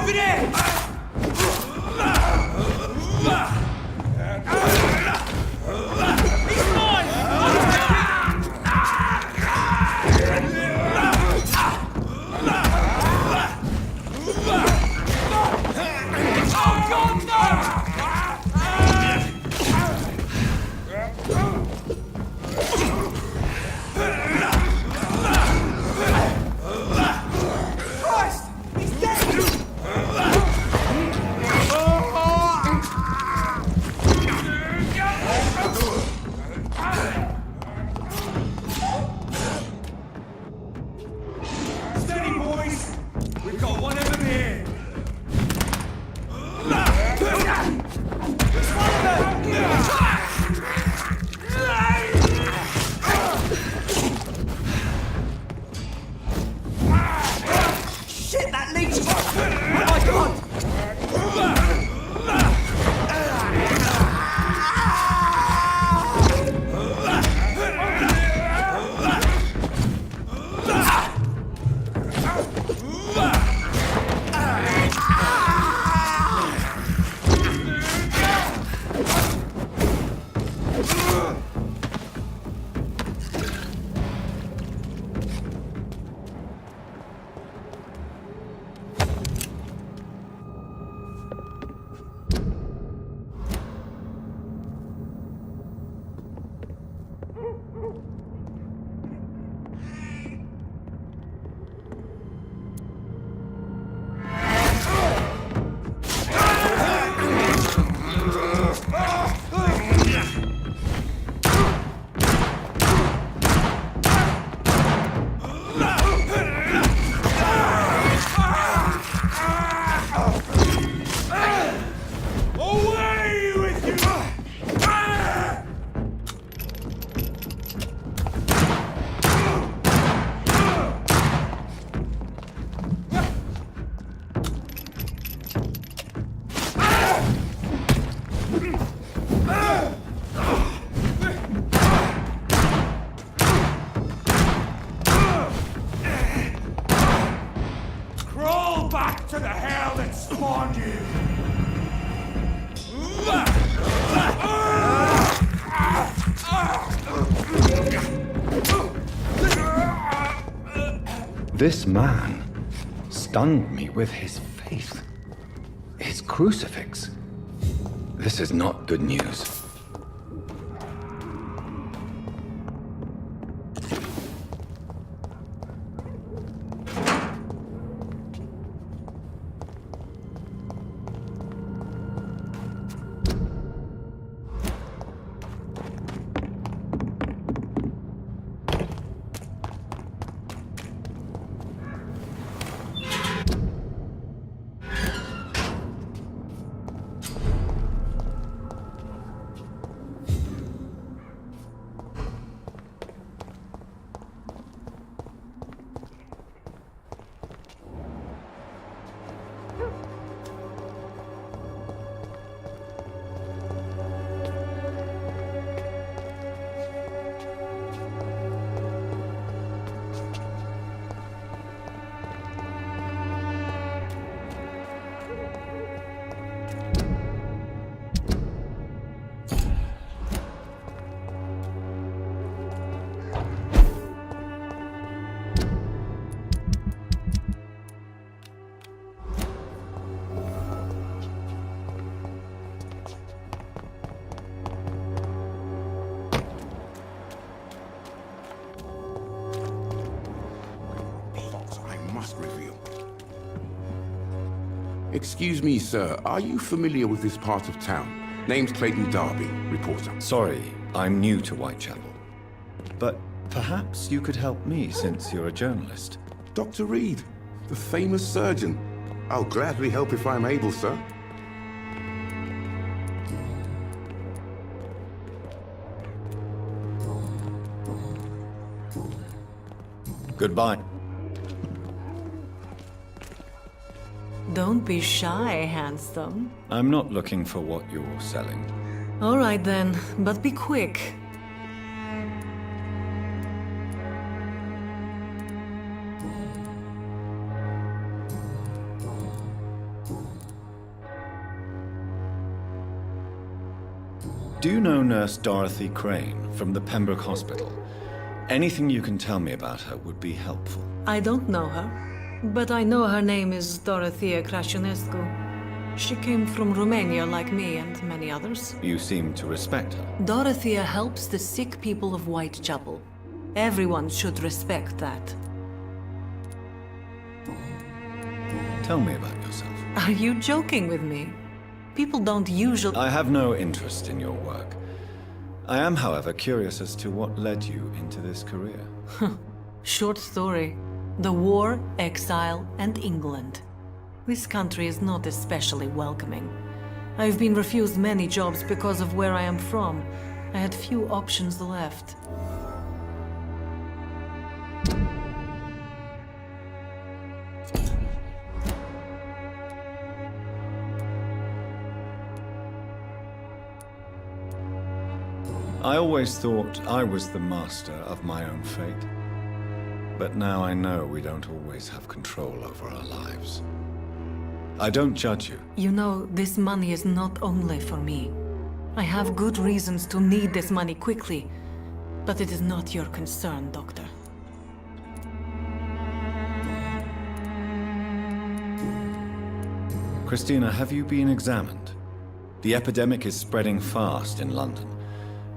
Over there! He's mine! Oh, God, no! Christ! He's dead! Steady, boys! We've got one of them here! Shit, that leech! Oh my God! Away with you! Crawl back to the hell that spawned you! This man stunned me with his faith. His crucifix. This is not good news. Excuse me, sir. Are you familiar with this part of town? Name's Clayton Darby, reporter. Sorry, I'm new to Whitechapel. But perhaps you could help me since you're a journalist. Dr. Reed, the famous surgeon. I'll gladly help if I'm able, sir. Goodbye. Don't be shy, handsome. I'm not looking for what you're selling. All right then, but be quick. Do you know Nurse Dorothy Crane from the Pembroke Hospital? Anything you can tell me about her would be helpful. I don't know her, but I know her name is Dorothea Crăciunescu. She came from Romania like me and many others. You seem to respect her. Dorothea helps the sick people of Whitechapel. Everyone should respect that. Tell me about yourself. Are you joking with me? People don't usually... I have no interest in your work. I am, however, curious as to what led you into this career. Short story. The war, exile, and England. This country is not especially welcoming. I've been refused many jobs because of where I am from. I had few options left. I always thought I was the master of my own fate. But now I know we don't always have control over our lives. I don't judge you. You know, this money is not only for me. I have good reasons to need this money quickly, but it is not your concern, Doctor. Christina, have you been examined? The epidemic is spreading fast in London,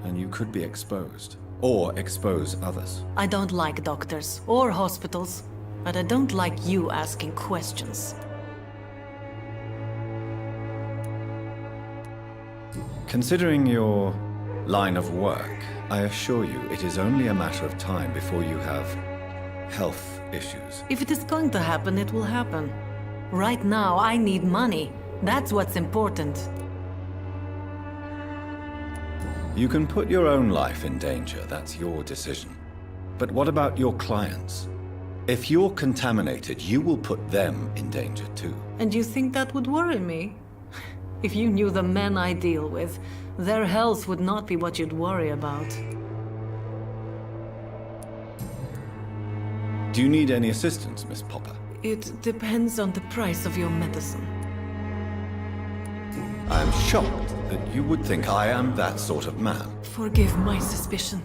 and you could be exposed, or expose others. I don't like doctors or hospitals, but I don't like you asking questions. Considering your line of work, I assure you it is only a matter of time before you have health issues. If it is going to happen, it will happen. Right now, I need money. That's what's important. You can put your own life in danger, that's your decision. But what about your clients? If you're contaminated, you will put them in danger too. And you think that would worry me? If you knew the men I deal with, their health would not be what you'd worry about. Do you need any assistance, Miss Popper? It depends on the price of your medicine. I am shocked that you would think I am that sort of man. Forgive my suspicion.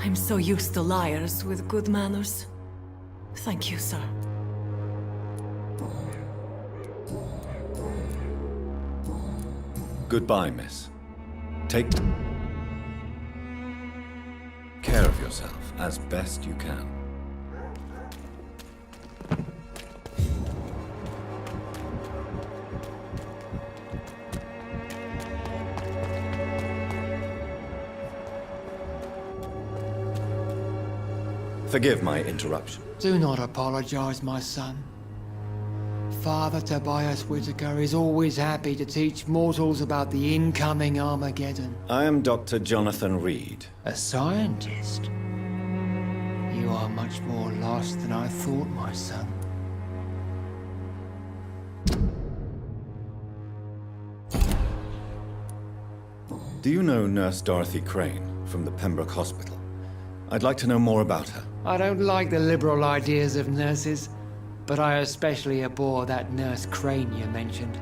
I'm so used to liars with good manners. Thank you, sir. Goodbye, miss. Take care of yourself as best you can. Forgive my interruption. Do not apologize, my son. Father Tobias Whitaker is always happy to teach mortals about the incoming Armageddon. I am Dr. Jonathan Reed. A scientist? You are much more lost than I thought, my son. Do you know Nurse Dorothy Crane from the Pembroke Hospital? I'd like to know more about her. I don't like the liberal ideas of nurses, but I especially abhor that Nurse Crane you mentioned.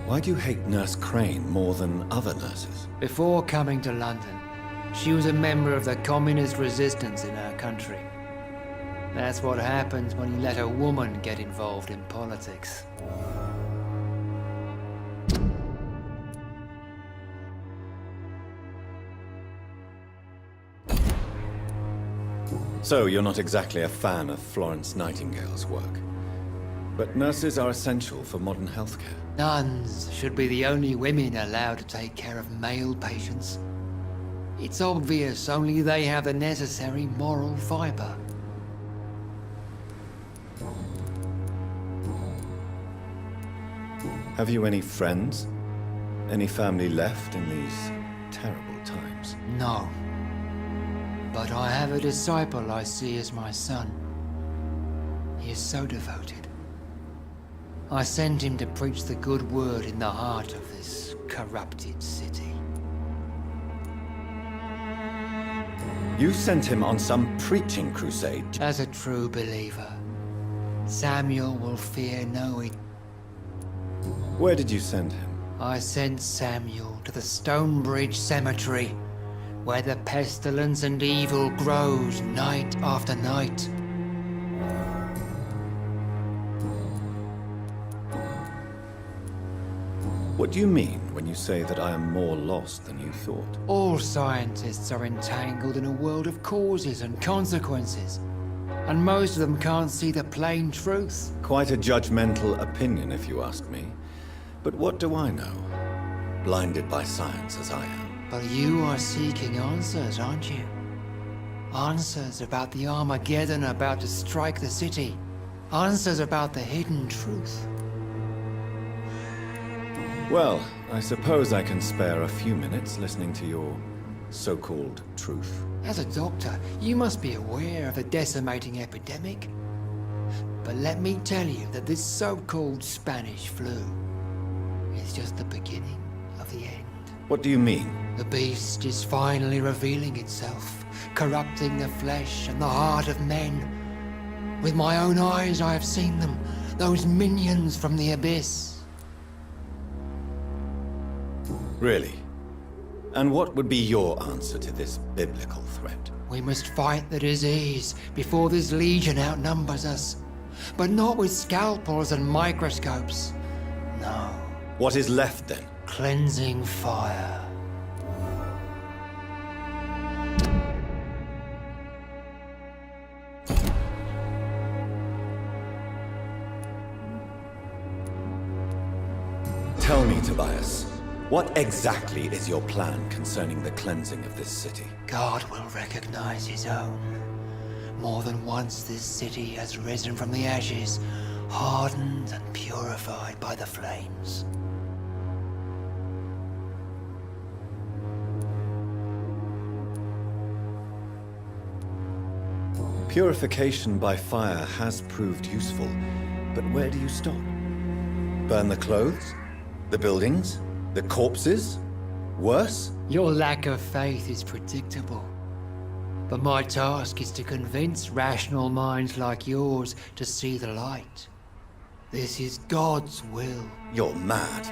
Why do you hate Nurse Crane more than other nurses? Before coming to London, she was a member of the communist resistance in her country. That's what happens when you let a woman get involved in politics. So, you're not exactly a fan of Florence Nightingale's work. But nurses are essential for modern healthcare. Nuns should be the only women allowed to take care of male patients. It's obvious only they have the necessary moral fiber. Have you any friends? Any family left in these terrible times? No. But I have a disciple I see as my son. He is so devoted. I sent him to preach the good word in the heart of this corrupted city. You sent him on some preaching crusade? As a true believer, Samuel will fear no... Where did you send him? I sent Samuel to the Stonebridge Cemetery, where the pestilence and evil grows night after night. What do you mean when you say that I am more lost than you thought? All scientists are entangled in a world of causes and consequences, and most of them can't see the plain truth. Quite a judgmental opinion, if you ask me. But what do I know? Blinded by science as I am. But you are seeking answers, aren't you? Answers about the Armageddon about to strike the city. Answers about the hidden truth. Well, I suppose I can spare a few minutes listening to your so-called truth. As a doctor, you must be aware of the decimating epidemic. But let me tell you that this so-called Spanish flu is just the beginning of the end. What do you mean? The beast is finally revealing itself, corrupting the flesh and the heart of men. With my own eyes I have seen them, those minions from the abyss. Really? And what would be your answer to this biblical threat? We must fight the disease before this legion outnumbers us. But not with scalpels and microscopes. No. What is left then? Cleansing fire. Tell me, Tobias, what exactly is your plan concerning the cleansing of this city? God will recognize his own. More than once this city has risen from the ashes, hardened and purified by the flames. Purification by fire has proved useful, but where do you stop? Burn the clothes? The buildings? The corpses? Worse? Your lack of faith is predictable. But my task is to convince rational minds like yours to see the light. This is God's will. You're mad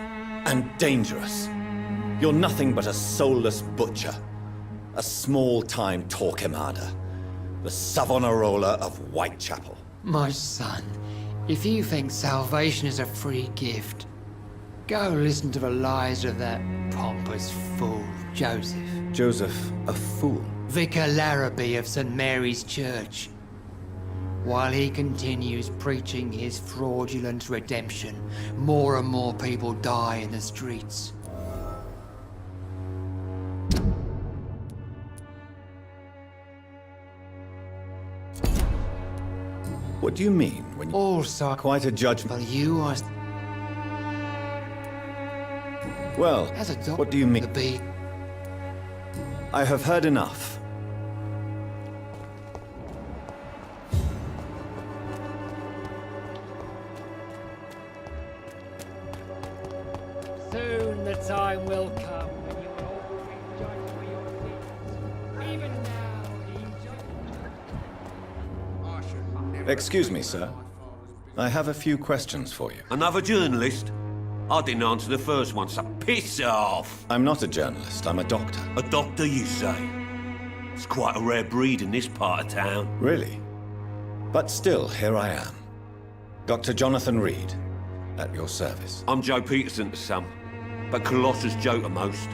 and dangerous. You're nothing but a soulless butcher. A small-time Torquemada. The Savonarola of Whitechapel. My son, if you think salvation is a free gift, go listen to the lies of that pompous fool, Joseph. Joseph, a fool? Vicar Larrabee of St. Mary's Church. While he continues preaching his fraudulent redemption, more and more people die in the streets. What do you mean when you... Also, quite a judgment. But you are... Well, what do you mean? The I have heard enough. Soon the time will come when you will all be judged for your deeds. Even now, Excuse me, sir. I have a few questions for you. Another journalist? I didn't answer the first one, so piss off! I'm not a journalist, I'm a doctor. A doctor, you say? It's quite a rare breed in this part of town. Really? But still, here I am. Dr. Jonathan Reed, at your service. I'm Joe Peterson to some, but Colossus Joe to most.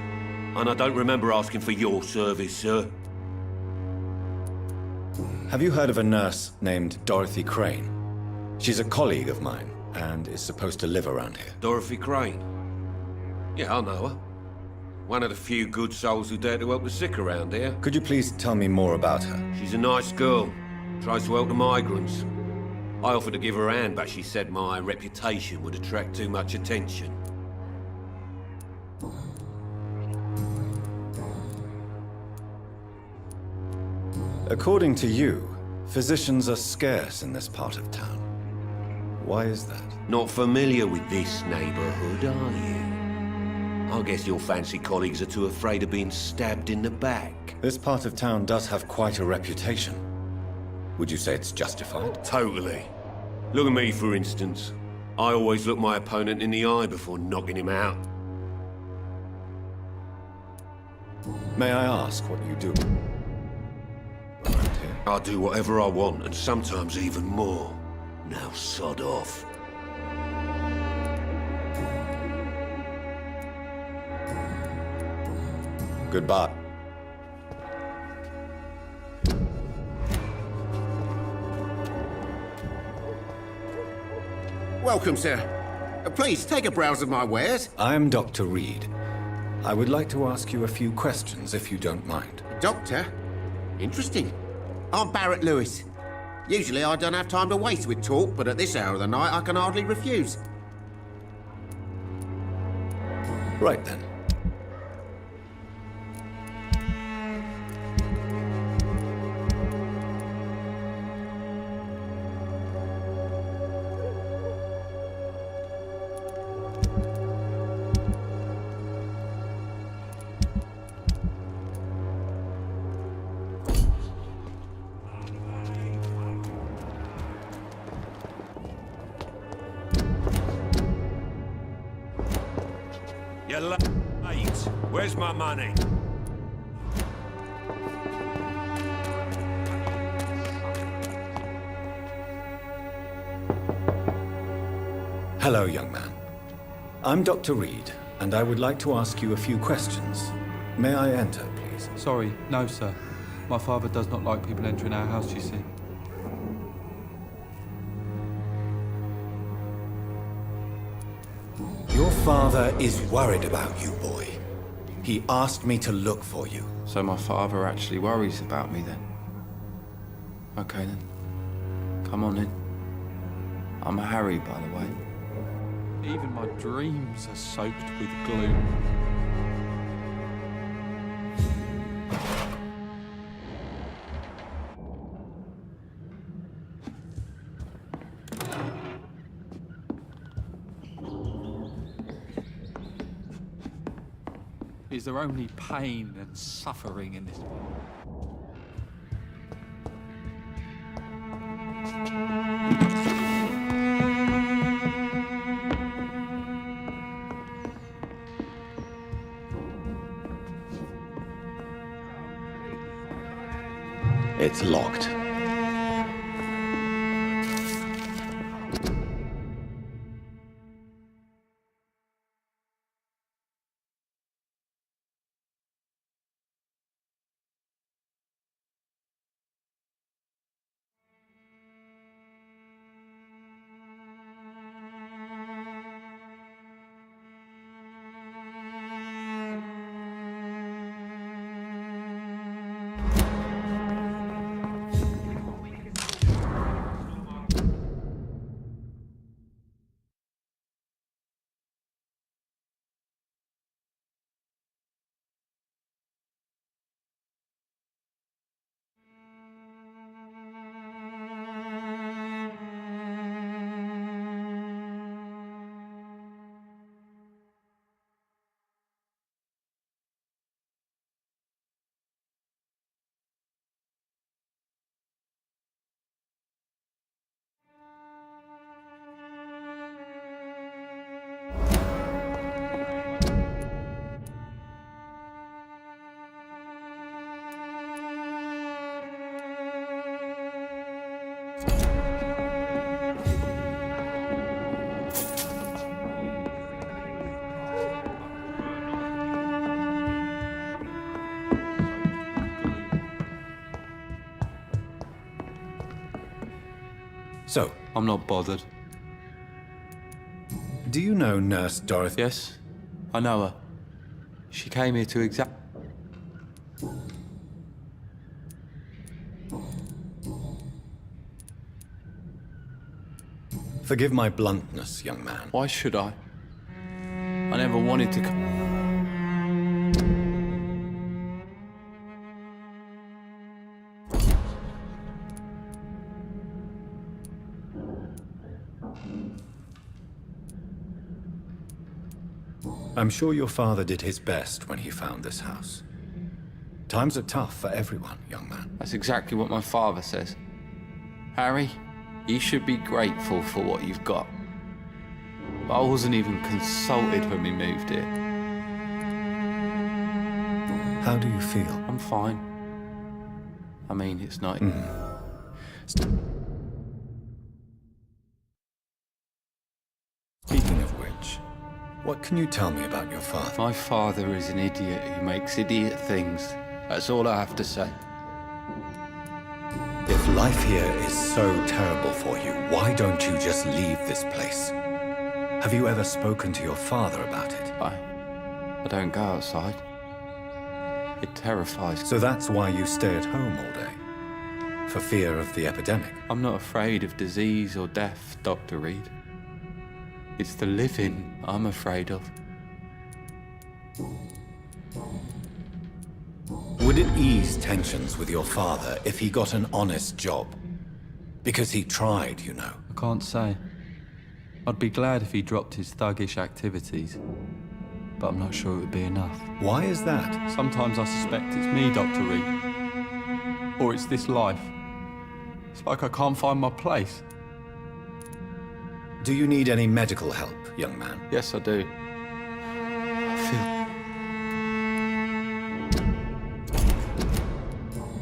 And I don't remember asking for your service, sir. Have you heard of a nurse named Dorothy Crane? She's a colleague of mine, and is supposed to live around here. Dorothy Crane? Yeah, I know her. One of the few good souls who dare to help the sick around here. Could you please tell me more about her? She's a nice girl. Tries to help the migrants. I offered to give her a hand, but she said my reputation would attract too much attention. According to you, physicians are scarce in this part of town. Why is that? Not familiar with this neighborhood, are you? I guess your fancy colleagues are too afraid of being stabbed in the back. This part of town does have quite a reputation. Would you say it's justified? Totally. Look at me, for instance. I always look my opponent in the eye before knocking him out. May I ask what you do? I do whatever I want, and sometimes even more. Now sod off. Goodbye. Welcome, sir. Please, take a browse of my wares. I'm Dr. Reed. I would like to ask you a few questions, if you don't mind. Doctor? Interesting. I'm Barrett Lewis. Usually I don't have time to waste with talk, but at this hour of the night I can hardly refuse. Right then. You're late. Where's my money? Hello, young man. I'm Dr. Reed, and I would like to ask you a few questions. May I enter, please? Sorry, no, sir. My father does not like people entering our house, you see. Your father is worried about you, boy. He asked me to look for you. So my father actually worries about me then? Okay then. Come on in. I'm Harry, by the way. Even my dreams are soaked with gloom. Is there only pain and suffering in this world? It's locked. So, I'm not bothered. Do you know Nurse Dorothy? Yes, I know her. She came here to Forgive my bluntness, young man. Why should I? I never wanted to come. I'm sure your father did his best when he found this house. Times are tough for everyone, young man. That's exactly what my father says. Harry, you should be grateful for what you've got. But I wasn't even consulted when we moved here. How do you feel? I'm fine. I mean, it's not... Speaking of which, what can you tell me about your father? My father is an idiot who makes idiot things. That's all I have to say. If life here is so terrible for you, why don't you just leave this place? Have you ever spoken to your father about it? I don't go outside. It terrifies me. So that's why you stay at home all day? For fear of the epidemic? I'm not afraid of disease or death, Dr. Reed. It's the living I'm afraid of. Would it ease tensions with your father if he got an honest job? Because he tried, you know. I can't say. I'd be glad if he dropped his thuggish activities, but I'm not sure it would be enough. Why is that? Sometimes I suspect it's me, Dr. Reed. Or it's this life. It's like I can't find my place. Do you need any medical help, young man? Yes, I do.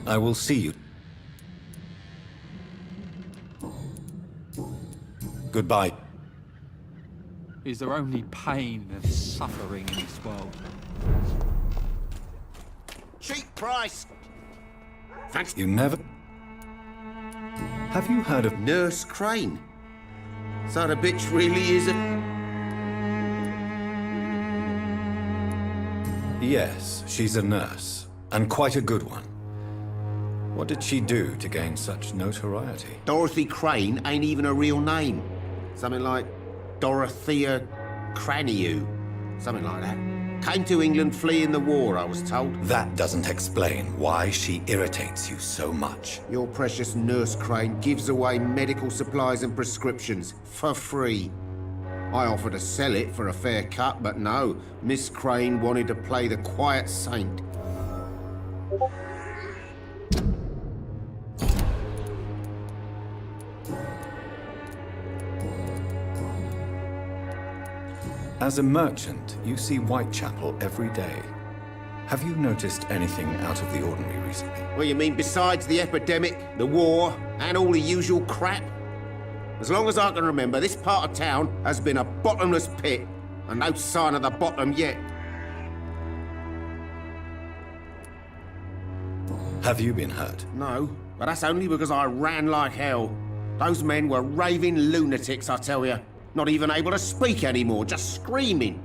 I will see you. Goodbye. Is there only pain and suffering in this world? Cheap price! Thanks. You never... Have you heard of... Nurse Crane? So the bitch really is a... Yes, she's a nurse, and quite a good one. What did she do to gain such notoriety? Dorothy Crane ain't even a real name. Something like Dorothea Craniu. Something like that. Came to England fleeing the war, I was told. That doesn't explain why she irritates you so much. Your precious Nurse Crane gives away medical supplies and prescriptions for free. I offered to sell it for a fair cut, but no. Miss Crane wanted to play the quiet saint. As a merchant, you see Whitechapel every day. Have you noticed anything out of the ordinary recently? What you mean, besides the epidemic, the war, and all the usual crap? As long as I can remember, this part of town has been a bottomless pit, and no sign of the bottom yet. Have you been hurt? No, but that's only because I ran like hell. Those men were raving lunatics, I tell you. Not even able to speak anymore, just screaming.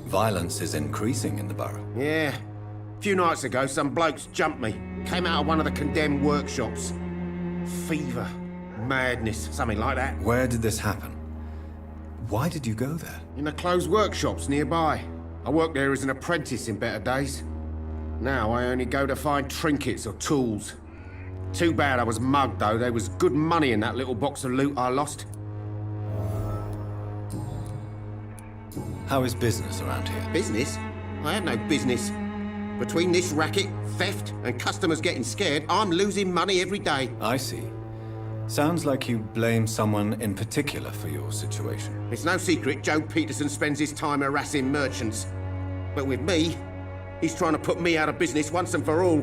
Violence is increasing in the borough. Yeah. A few nights ago, some blokes jumped me. Came out of one of the condemned workshops. Fever, madness, something like that. Where did this happen? Why did you go there? In the closed workshops nearby. I worked there as an apprentice in better days. Now I only go to find trinkets or tools. Too bad I was mugged, though. There was good money in that little box of loot I lost. How is business around here? Business? I have no business. Between this racket, theft, and customers getting scared, I'm losing money every day. I see. Sounds like you blame someone in particular for your situation. It's no secret Joe Peterson spends his time harassing merchants. But with me, he's trying to put me out of business once and for all.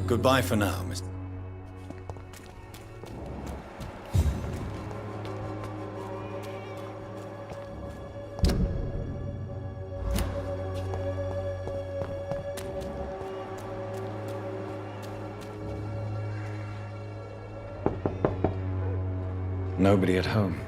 Goodbye for now, Mr. Nobody at home.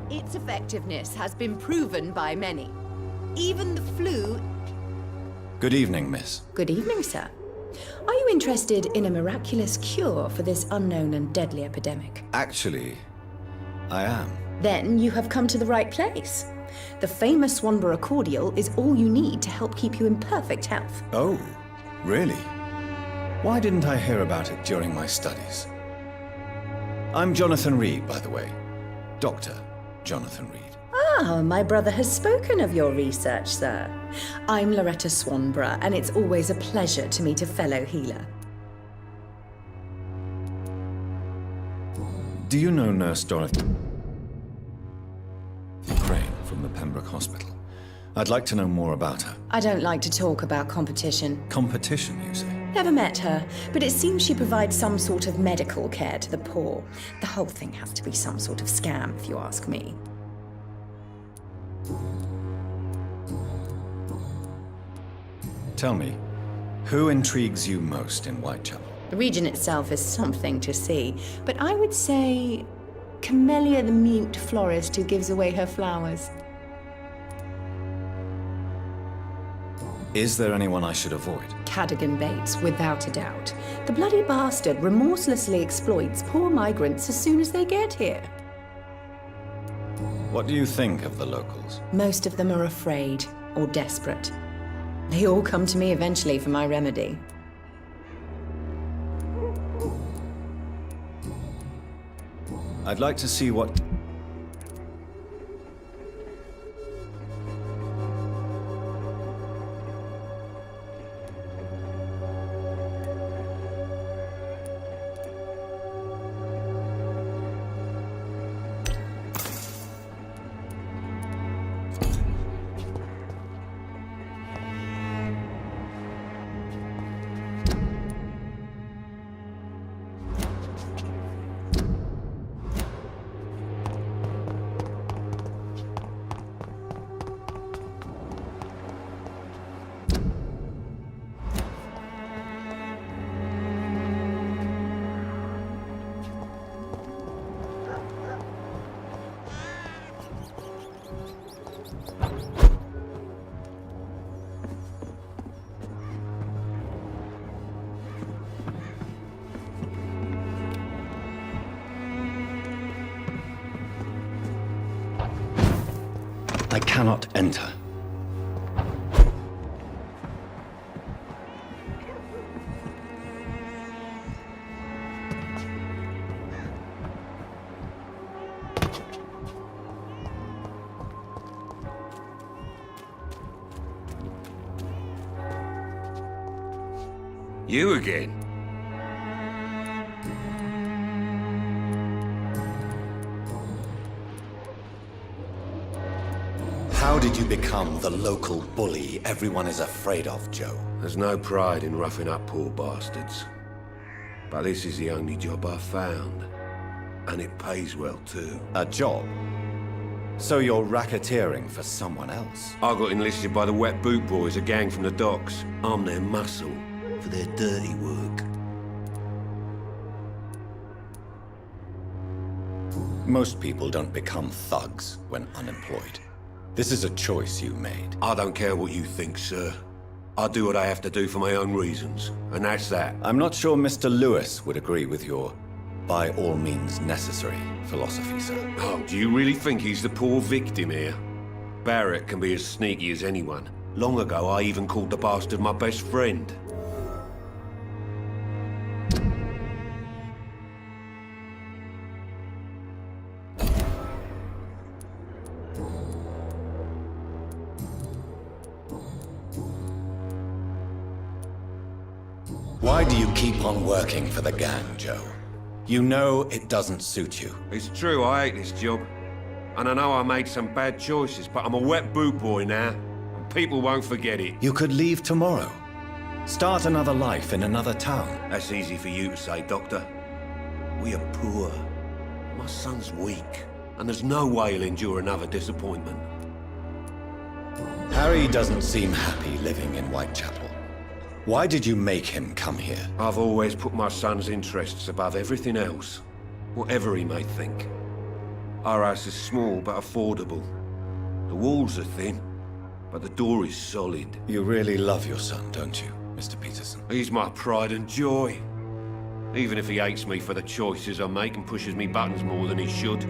Its effectiveness has been proven by many. Even the flu... Good evening, miss. Good evening, sir. Are you interested in a miraculous cure for this unknown and deadly epidemic? Actually, I am. Then you have come to the right place. The famous Swanborough cordial is all you need to help keep you in perfect health. Oh, really? Why didn't I hear about it during my studies? I'm Jonathan Reed, by the way. Dr. Jonathan Reed. Ah, my brother has spoken of your research, sir. I'm Loretta Swanborough, and it's always a pleasure to meet a fellow healer. Do you know Nurse Dorothy Crane from the Pembroke Hospital? I'd like to know more about her. I don't like to talk about competition. Competition, you say? Never met her, but it seems she provides some sort of medical care to the poor. The whole thing has to be some sort of scam, if you ask me. Tell me, who intrigues you most in Whitechapel? The region itself is something to see, but I would say Camellia the mute florist who gives away her flowers. Is there anyone I should avoid? Cadogan Bates, without a doubt. The bloody bastard remorselessly exploits poor migrants as soon as they get here. What do you think of the locals? Most of them are afraid or desperate. They all come to me eventually for my remedy. I'd like to see what... I cannot enter. You again? How did you become the local bully everyone is afraid of, Joe? There's no pride in roughing up poor bastards. But this is the only job I've found. And it pays well, too. A job? So you're racketeering for someone else? I got enlisted by the Wet Boot Boys, a gang from the docks. I'm their muscle for their dirty work. Most people don't become thugs when unemployed. This is a choice you made. I don't care what you think, sir. I do what I have to do for my own reasons, and that's that. I'm not sure Mr. Lewis would agree with your by all means necessary philosophy, sir. Oh, do you really think he's the poor victim here? Barrett can be as sneaky as anyone. Long ago, I even called the bastard my best friend. Why do you keep on working for the gang, Joe? You know it doesn't suit you. It's true, I hate this job. And I know I made some bad choices, but I'm a wet boot boy now, and people won't forget it. You could leave tomorrow. Start another life in another town. That's easy for you to say, Doctor. We are poor. My son's weak, and there's no way he'll endure another disappointment. Harry doesn't seem happy living in Whitechapel. Why did you make him come here? I've always put my son's interests above everything else, whatever he may think. Our house is small but affordable. The walls are thin, but the door is solid. You really love your son, don't you, Mr. Peterson? He's my pride and joy. Even if he hates me for the choices I make and pushes me buttons more than he should.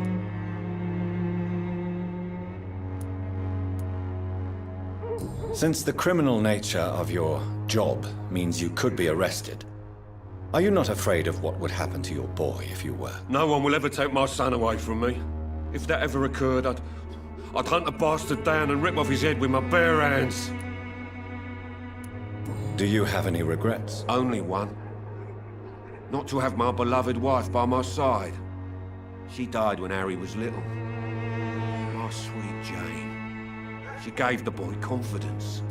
Since the criminal nature of your job means you could be arrested, are you not afraid of what would happen to your boy if you were? No one will ever take my son away from me. If that ever occurred, I'd hunt the bastard down and rip off his head with my bare hands. Do you have any regrets? Only one. Not to have my beloved wife by my side. She died when Harry was little. My sweet Jane. She gave the boy confidence.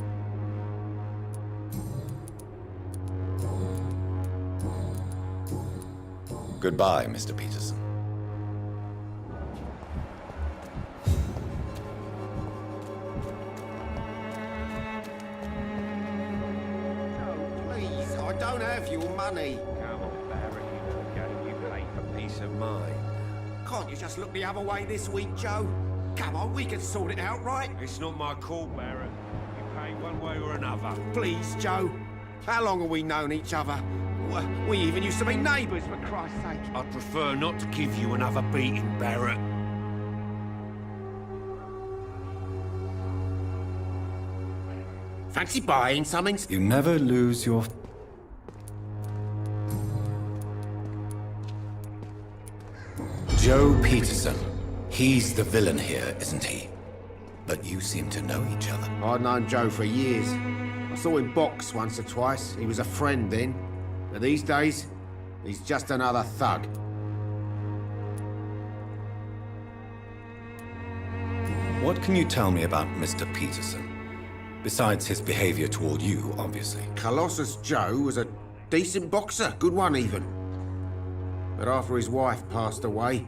Goodbye, Mr. Peterson. Please, I don't have your money. Come on, Barry, you pay for peace of mind. Can't you just look the other way this week, Joe? Come on, we can sort it out, right? It's not my call, Barrett. You pay one way or another. Please, Joe. How long have we known each other? We even used to be neighbours, for Christ's sake. I'd prefer not to give you another beating, Barrett. Fancy buying something? You never lose your... Joe Peterson. He's the villain here, isn't he? But you seem to know each other. I'd known Joe for years. I saw him box once or twice. He was a friend then. But these days, he's just another thug. What can you tell me about Mr. Peterson? Besides his behavior toward you, obviously. Colossus Joe was a decent boxer, good one even. But after his wife passed away,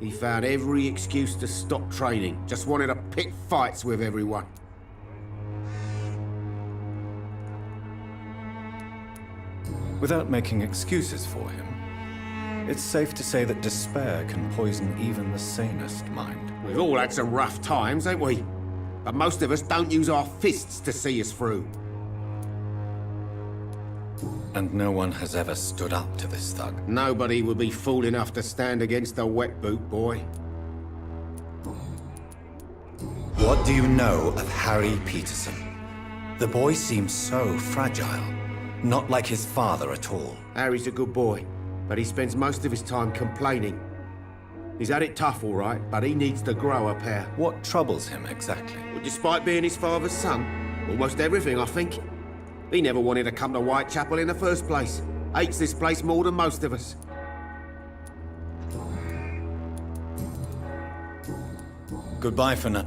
he found every excuse to stop training. Just wanted to pick fights with everyone. Without making excuses for him, it's safe to say that despair can poison even the sanest mind. We've all had some rough times, ain't we? But most of us don't use our fists to see us through. And no one has ever stood up to this thug. Nobody would be fool enough to stand against a wet boot boy. What do you know of Harry Peterson? The boy seems so fragile. Not like his father at all. Harry's a good boy, but he spends most of his time complaining. He's had it tough, all right, but he needs to grow a pair. What troubles him exactly? Well, despite being his father's son, almost everything, I think. He never wanted to come to Whitechapel in the first place. Hates this place more than most of us. Goodbye for now.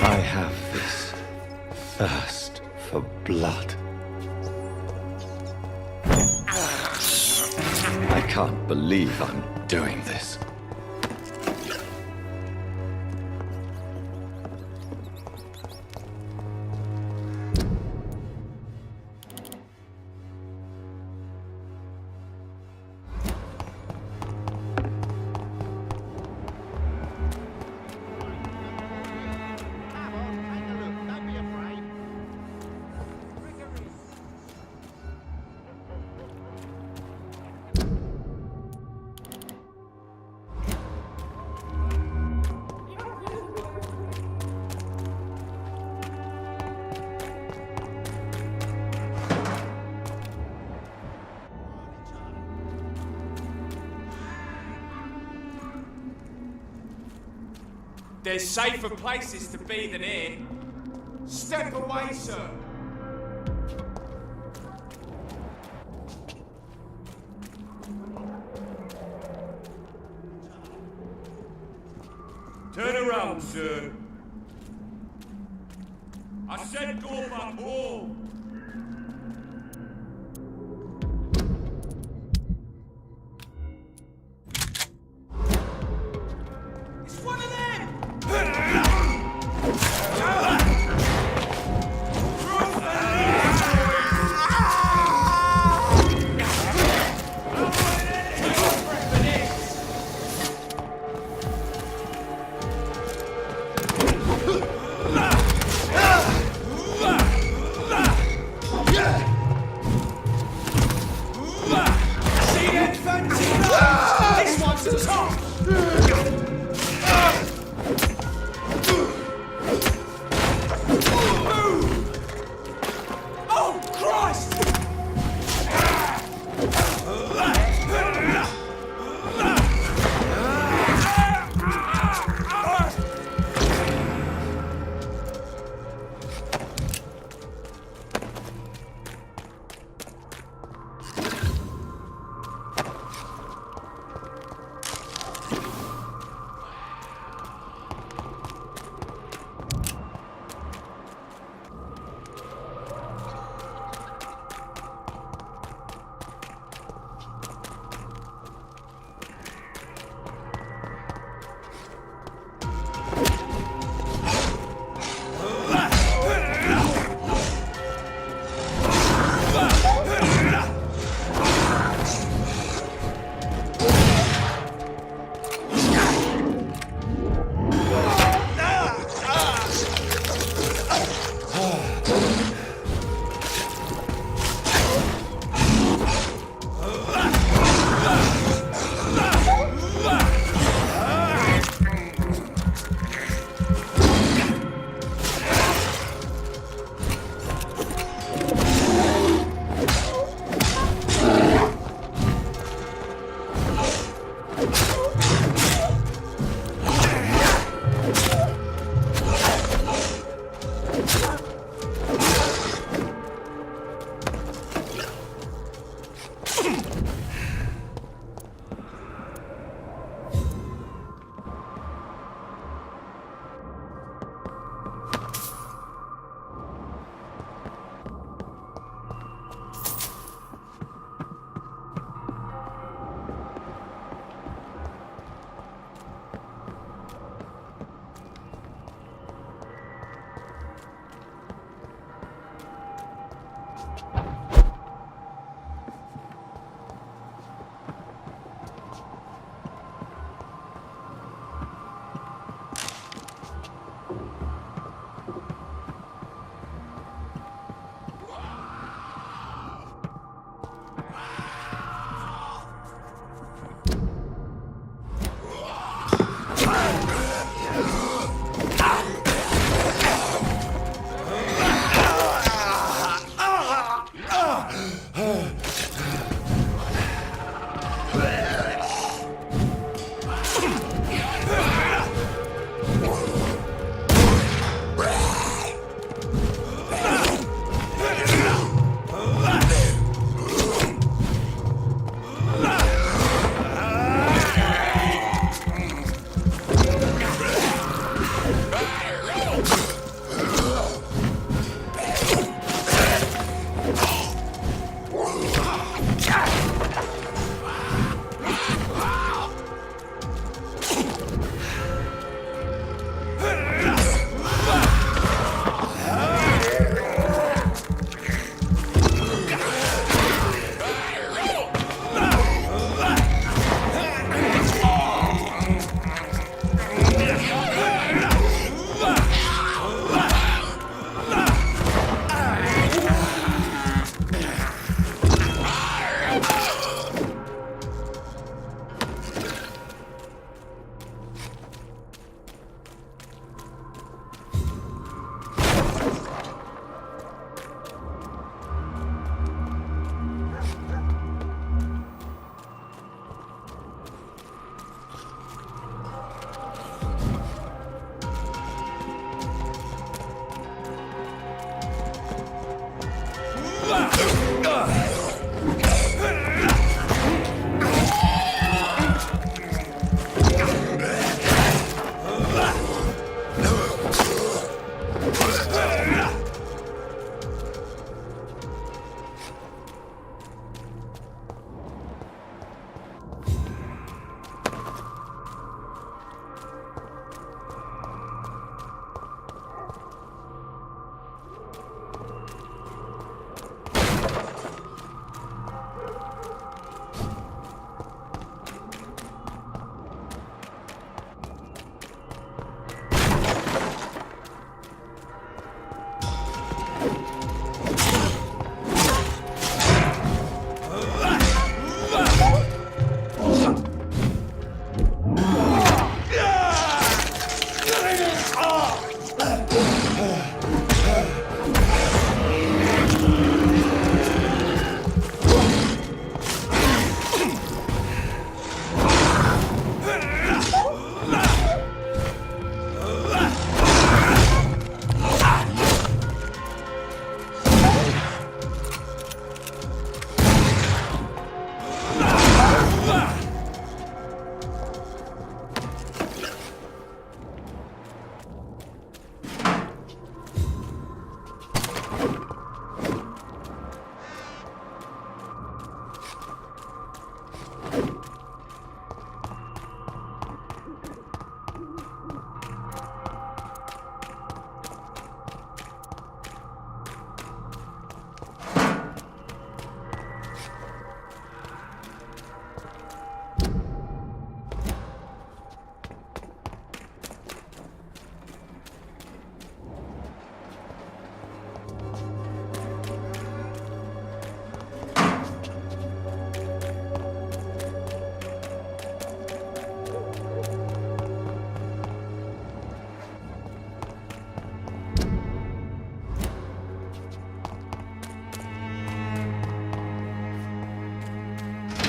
I have this thirst for blood. I can't believe I'm doing this. There's safer places to be than here. Step away, sir. Turn around, sir. I said go back home.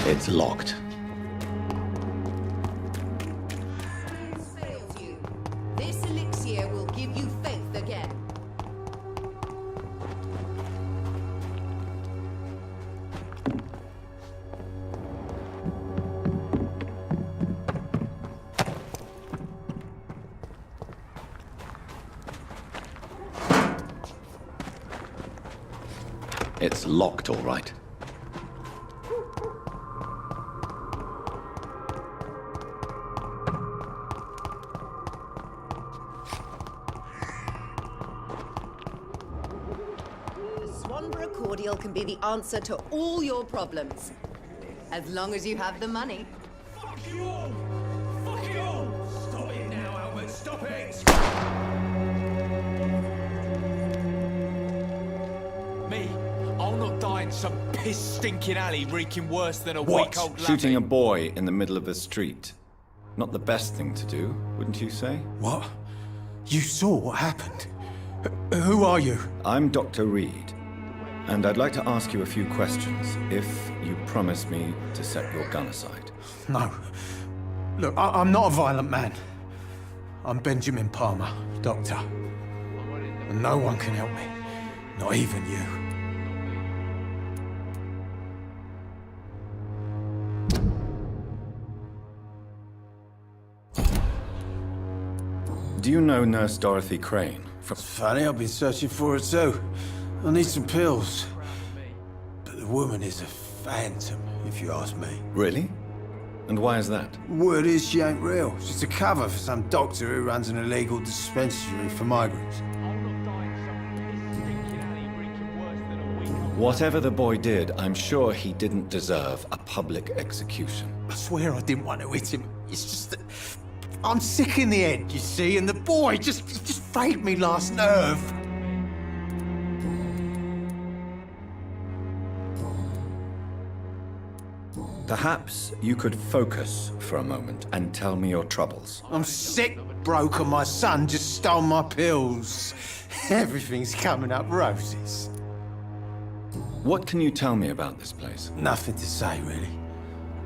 It's locked. It's locked, all right. Swanborough cordial can be the answer to all your problems. As long as you have the money. Fuck you all! Fuck you all! Stop it now, Albert, stop it! Me? I'll not die in some piss-stinking alley reeking worse than a What? week-old Shooting a lappy. boy in the middle of the street. Not the best thing to do, wouldn't you say? What? You saw what happened? Who are you? I'm Dr. Reed, and I'd like to ask you a few questions, if you promise me to set your gun aside. No. Look, I'm not a violent man. I'm Benjamin Palmer, doctor. And no one can help me. Not even you. Do you know Nurse Dorothy Crane? It's funny, I've been searching for her too. I need some pills. But the woman is a phantom, if you ask me. Really? And why is that? Word is she ain't real. She's a cover for some doctor who runs an illegal dispensary for migrants. Whatever the boy did, I'm sure he didn't deserve a public execution. I swear I didn't want to hit him. It's just that I'm sick in the head, you see, and the boy just frayed me last nerve. Perhaps you could focus for a moment and tell me your troubles. I'm sick, broke, and my son just stole my pills. Everything's coming up roses. What can you tell me about this place? Nothing to say, really.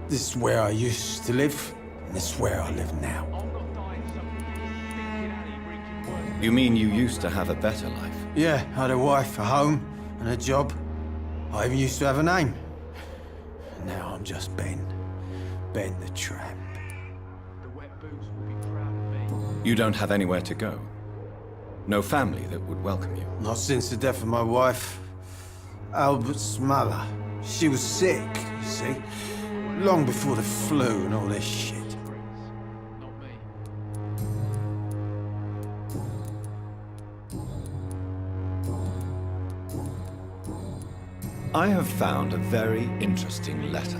This is where I used to live, and this is where I live now. You mean you used to have a better life? Yeah, I had a wife, a home, and a job. I even used to have a name. And now I'm just Ben. Ben the Tramp. You don't have anywhere to go? No family that would welcome you? Not since the death of my wife, Albert's mother. She was sick, you see. Long before the flu and all this shit. I have found a very interesting letter.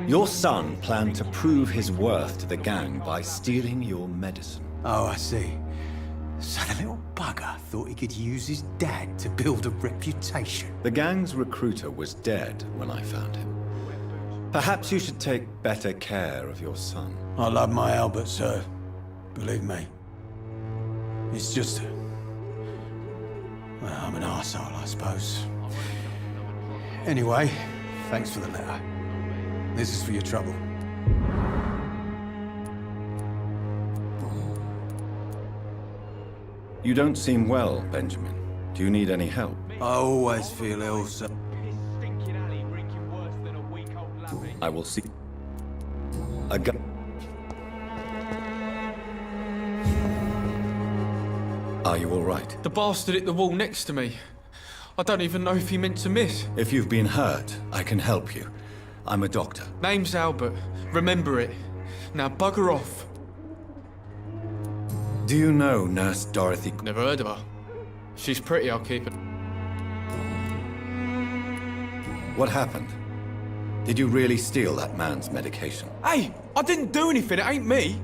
Your son planned to prove his worth to the gang by stealing your medicine. Oh, I see. So the little bugger thought he could use his dad to build a reputation. The gang's recruiter was dead when I found him. Perhaps you should take better care of your son. I love my Albert, sir. Believe me. It's just... well, I'm an arsehole, I suppose. Anyway, thanks for the letter. This is for your trouble. You don't seem well, Benjamin. Do you need any help? I always feel ill, sir. I will see. A gun. Are you all right? The bastard hit the wall next to me. I don't even know if he meant to miss. If you've been hurt, I can help you. I'm a doctor. Name's Albert. Remember it. Now bugger off. Do you know Nurse Dorothy? Never heard of her. She's pretty, I'll keep it. What happened? Did you really steal that man's medication? Hey, I didn't do anything, it ain't me.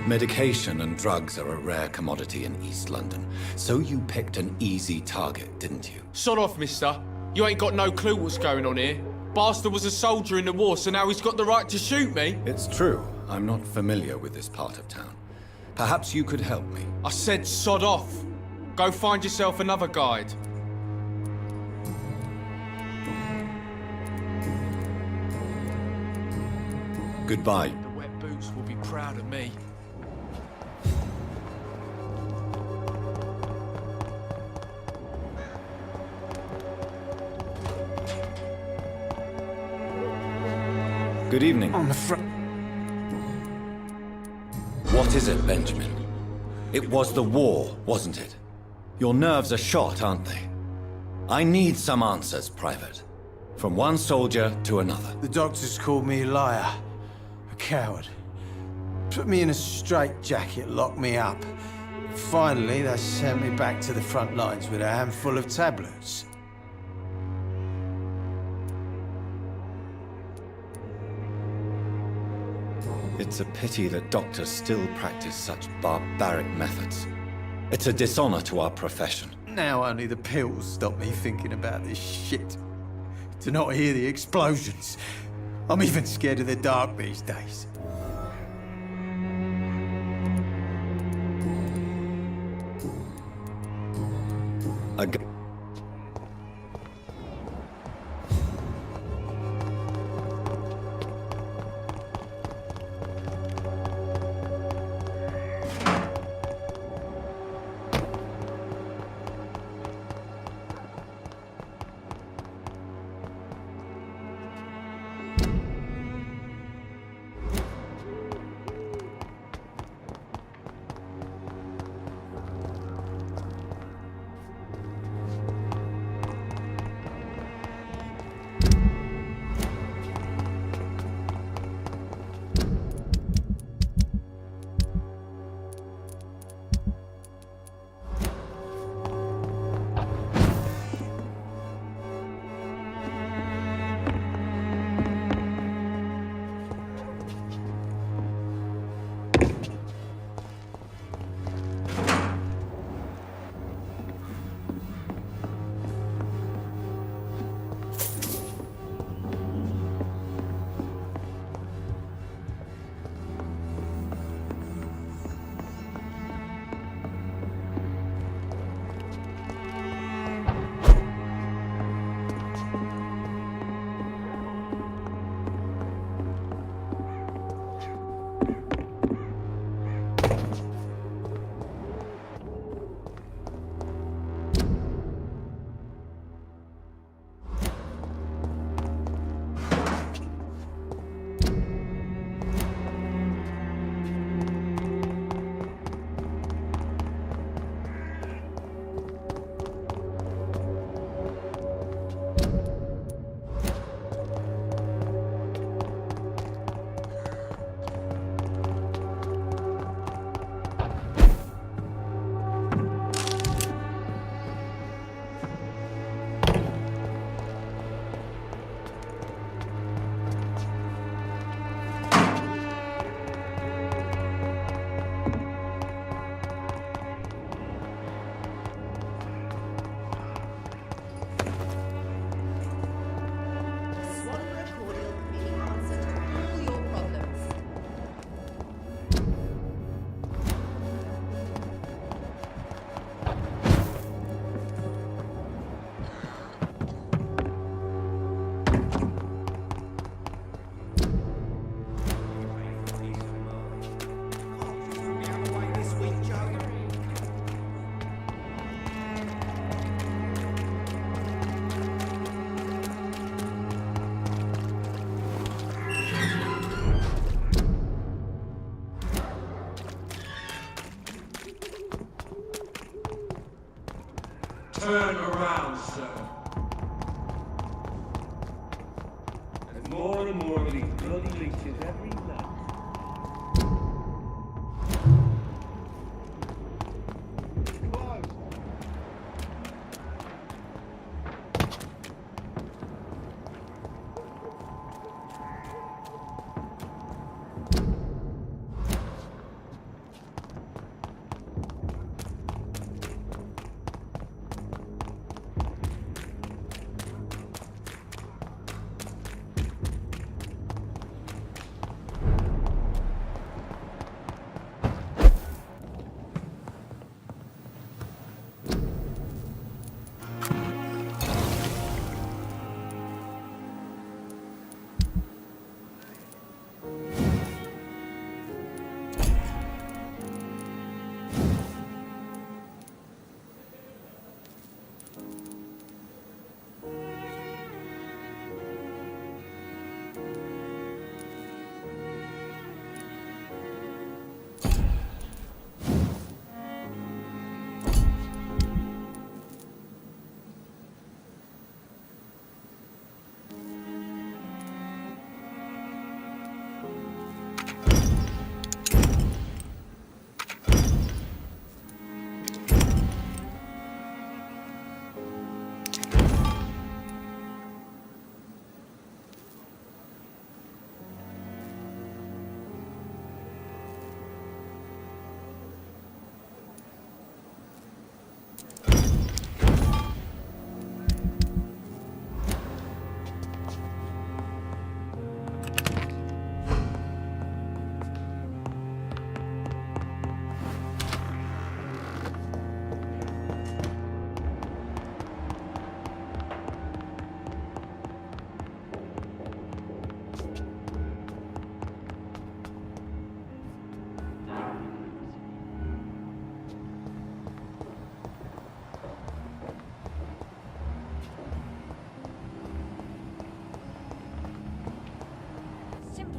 Medication and drugs are a rare commodity in East London, so you picked an easy target, didn't you? Sod off, mister. You ain't got no clue what's going on here. Bastard was a soldier in the war, so now he's got the right to shoot me. It's true. I'm not familiar with this part of town. Perhaps you could help me. I said sod off. Go find yourself another guide. Goodbye. The wet boots will be proud of me. Good evening. On the front. What is it, Benjamin? It was the war, wasn't it? Your nerves are shot, aren't they? I need some answers, Private. From one soldier to another. The doctors called me a liar, a coward. Put me in a straitjacket, locked me up. Finally, they sent me back to the front lines with a handful of tablets. It's a pity that doctors still practice such barbaric methods. It's a dishonor to our profession. Now only the pills stop me thinking about this shit. To not hear the explosions. I'm even scared of the dark these days. Turn around, sir. There's more and more of these bloody leeches every night.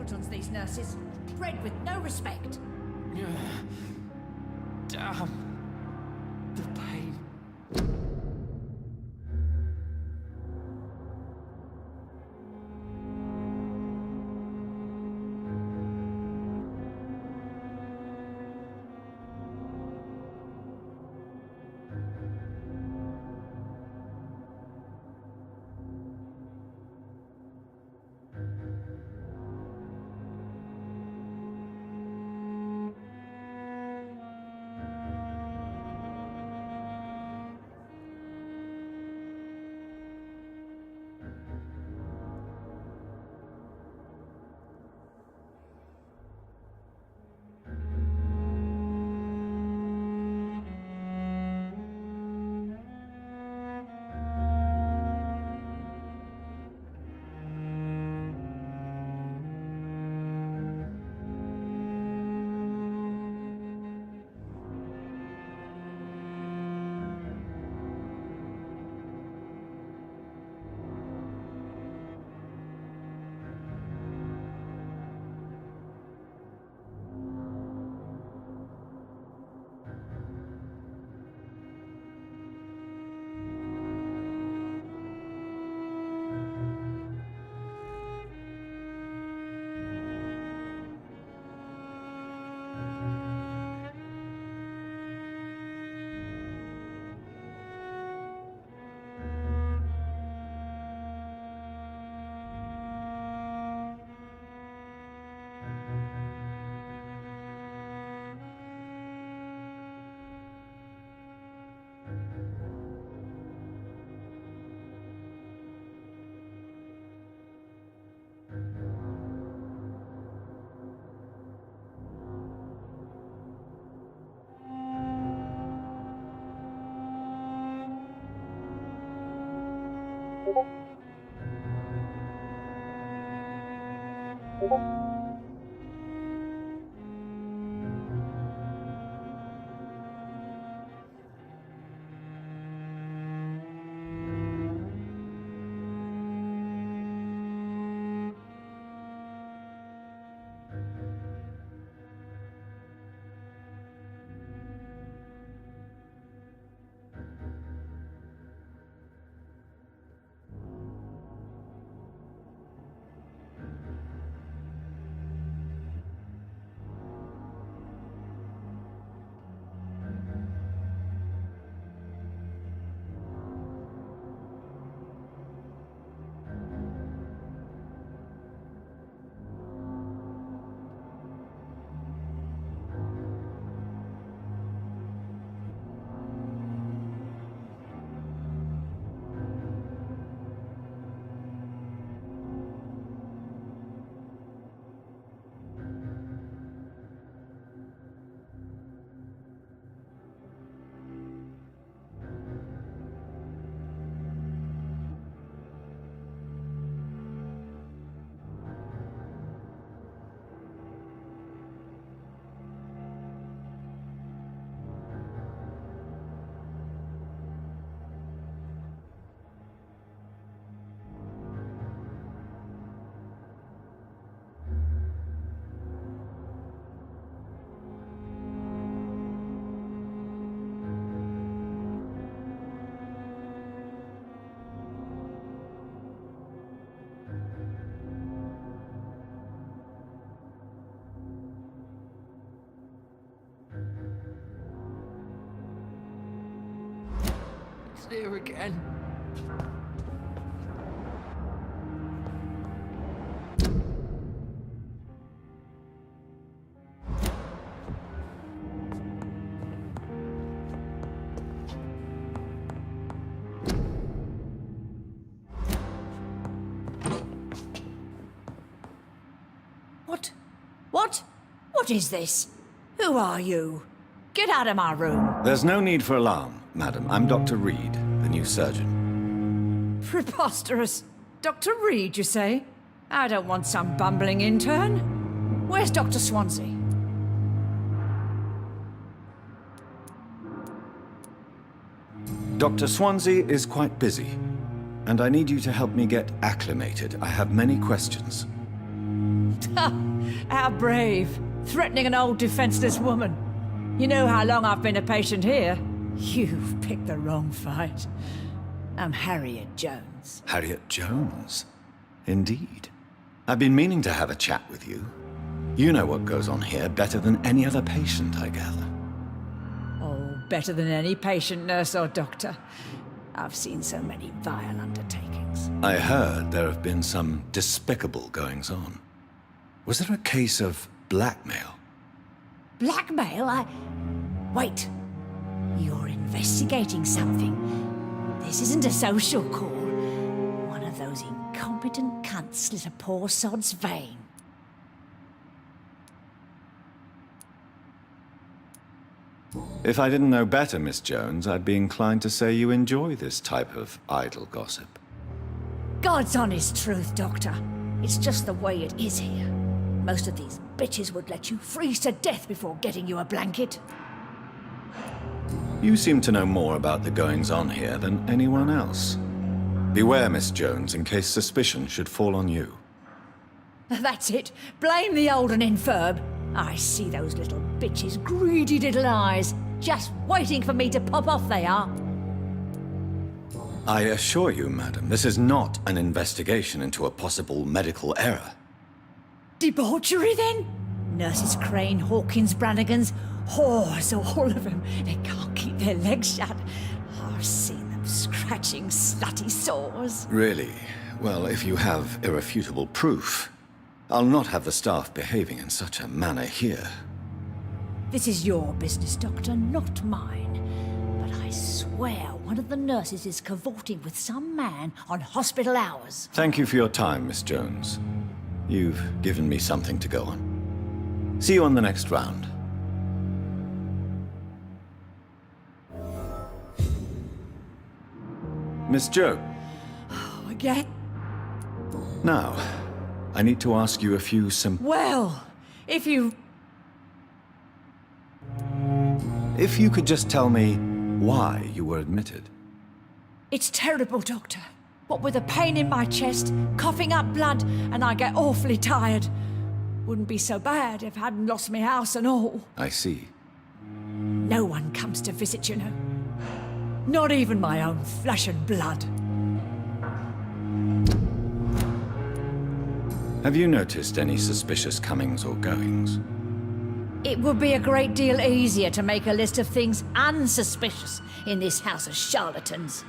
simpletons, these nurses. Bred with no respect. Damn. The pain. Here again. What is this? Who are you? Get out of my room. There's no need for alarm, madam. I'm Dr. Reed, the new surgeon. Preposterous. Dr. Reed, you say? I don't want some bumbling intern. Where's Dr. Swansea? Dr. Swansea is quite busy, and I need you to help me get acclimated. I have many questions. How brave. Threatening an old defenseless woman. You know how long I've been a patient here? You've picked the wrong fight. I'm Harriet Jones. Harriet Jones? Indeed. I've been meaning to have a chat with you. You know what goes on here better than any other patient, I gather. Oh, better than any patient, nurse or doctor. I've seen so many vile undertakings. I heard there have been some despicable goings-on. Was there a case of blackmail? Blackmail? Wait. You're investigating something. This isn't a social call. One of those incompetent cunts slit a poor sod's vein. If I didn't know better, Miss Jones, I'd be inclined to say you enjoy this type of idle gossip. God's honest truth, Doctor. It's just the way it is here. Most of these bitches would let you freeze to death before getting you a blanket. You seem to know more about the goings-on here than anyone else. Beware, Miss Jones, in case suspicion should fall on you. That's it. Blame the old and infirm. I see those little bitches' greedy little eyes. Just waiting for me to pop off they are. I assure you, madam, this is not an investigation into a possible medical error. Debauchery, then? Nurses Crane, Hawkins, Brannigans, whores, all of them. They can't keep their legs shut. I've seen them scratching slutty sores. Really? Well, if you have irrefutable proof, I'll not have the staff behaving in such a manner here. This is your business, Doctor, not mine. But I swear one of the nurses is cavorting with some man on hospital hours. Thank you for your time, Miss Jones. You've given me something to go on. See you on the next round. Miss Jo. Oh, again? Now, I need to ask you a few simple... Well, if you could just tell me why you were admitted. It's terrible, Doctor. What with a pain in my chest, coughing up blood, and I get awfully tired. Wouldn't be so bad if I hadn't lost my house and all. I see. No one comes to visit, you know. Not even my own flesh and blood. Have you noticed any suspicious comings or goings? It would be a great deal easier to make a list of things unsuspicious in this house of charlatans.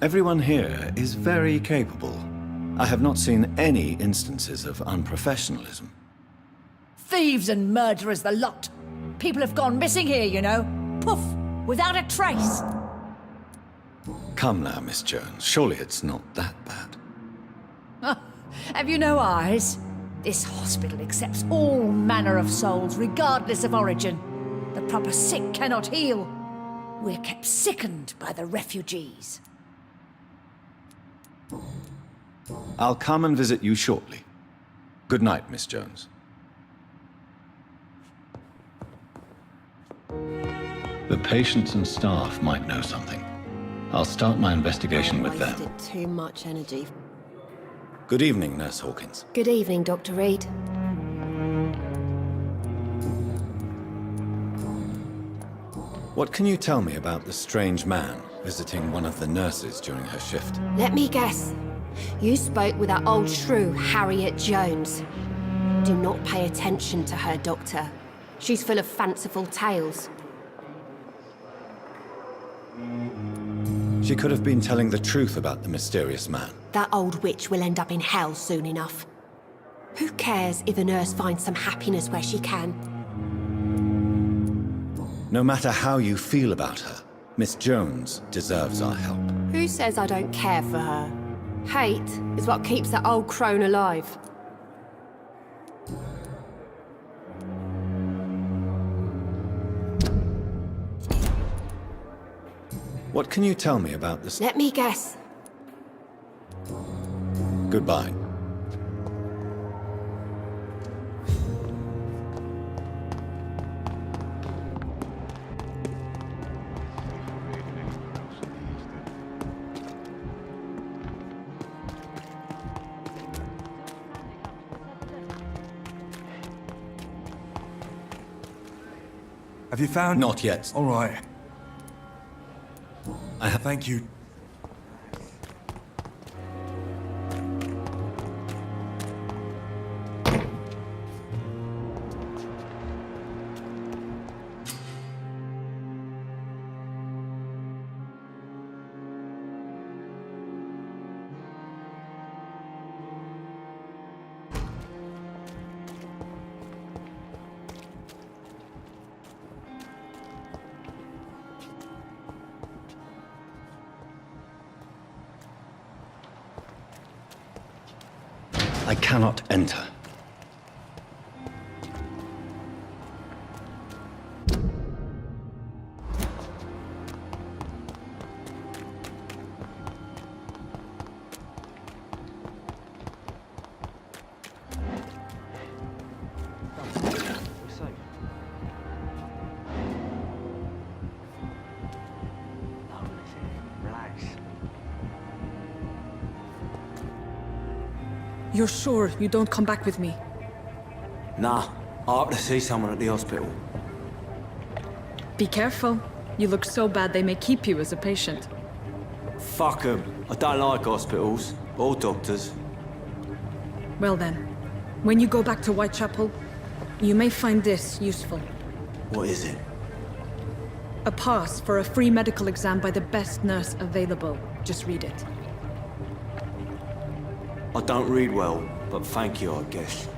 Everyone here is very capable. I have not seen any instances of unprofessionalism. Thieves and murderers, the lot. People have gone missing here, you know. Poof, without a trace. Come now, Miss Jones. Surely it's not that bad. Have you no eyes? This hospital accepts all manner of souls, regardless of origin. The proper sick cannot heal. We're kept sickened by the refugees. I'll come and visit you shortly. Good night, Miss Jones. The patients and staff might know something. I'll start my investigation with them. Wasted too much energy. Good evening, Nurse Hawkins. Good evening, Dr. Reed. What can you tell me about the strange man visiting one of the nurses during her shift? Let me guess. You spoke with that old shrew, Harriet Jones. Do not pay attention to her, Doctor. She's full of fanciful tales. She could have been telling the truth about the mysterious man. That old witch will end up in hell soon enough. Who cares if a nurse finds some happiness where she can? No matter how you feel about her, Miss Jones deserves our help. Who says I don't care for her? Hate is what keeps that old crone alive. What can you tell me about this? Let me guess. Goodbye. Have you found... Not yet. All right. Thank you. I cannot enter. You're sure you don't come back with me? Nah, I have to see someone at the hospital. Be careful. You look so bad they may keep you as a patient. Fuck 'em. I don't like hospitals or doctors. Well then, when you go back to Whitechapel, you may find this useful. What is it? A pass for a free medical exam by the best nurse available. Just read it. I don't read well, but thank you, I guess.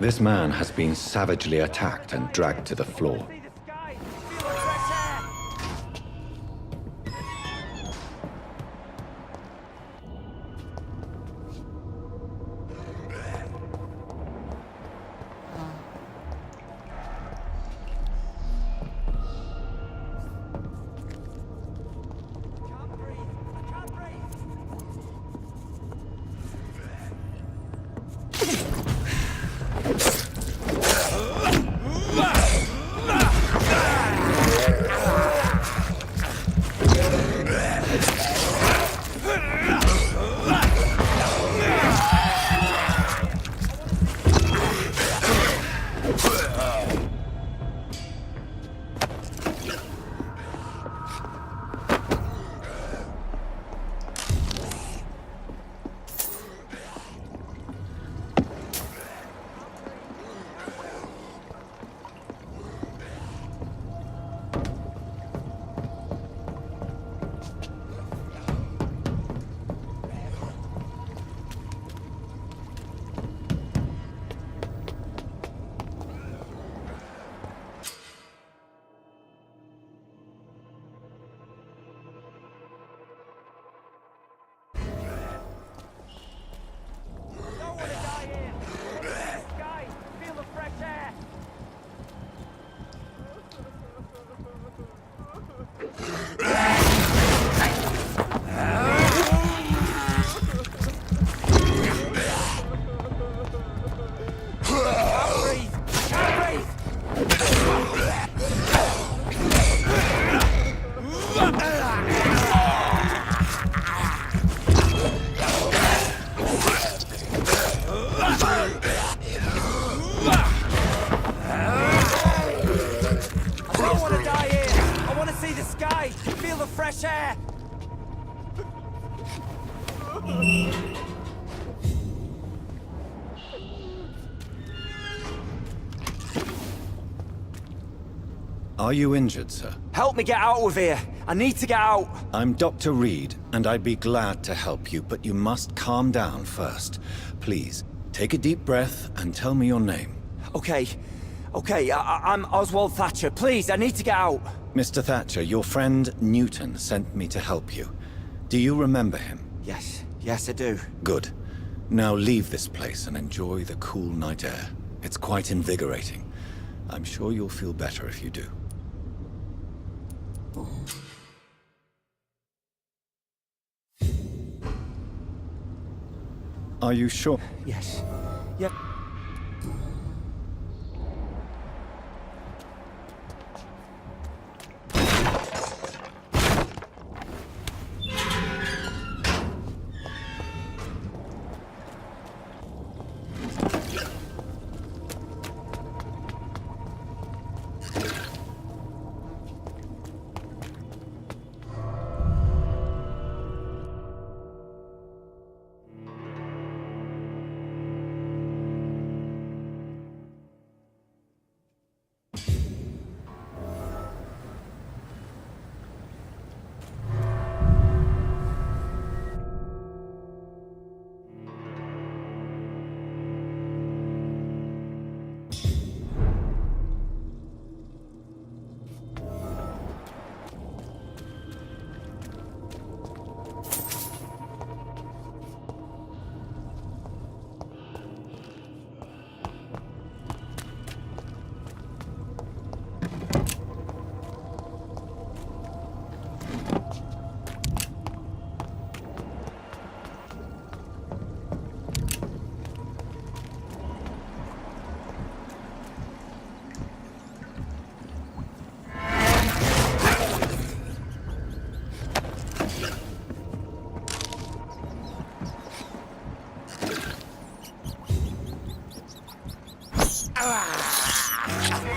This man has been savagely attacked and dragged to the floor. Are you injured, sir? Help me get out of here. I need to get out. I'm Dr. Reed, and I'd be glad to help you, but you must calm down first. Please, take a deep breath and tell me your name. Okay. I'm Oswald Thatcher. Please, I need to get out. Mr. Thatcher, your friend Newton sent me to help you. Do you remember him? Yes, I do. Good. Now leave this place and enjoy the cool night air. It's quite invigorating. I'm sure you'll feel better if you do. Are you sure? Yes. Yep.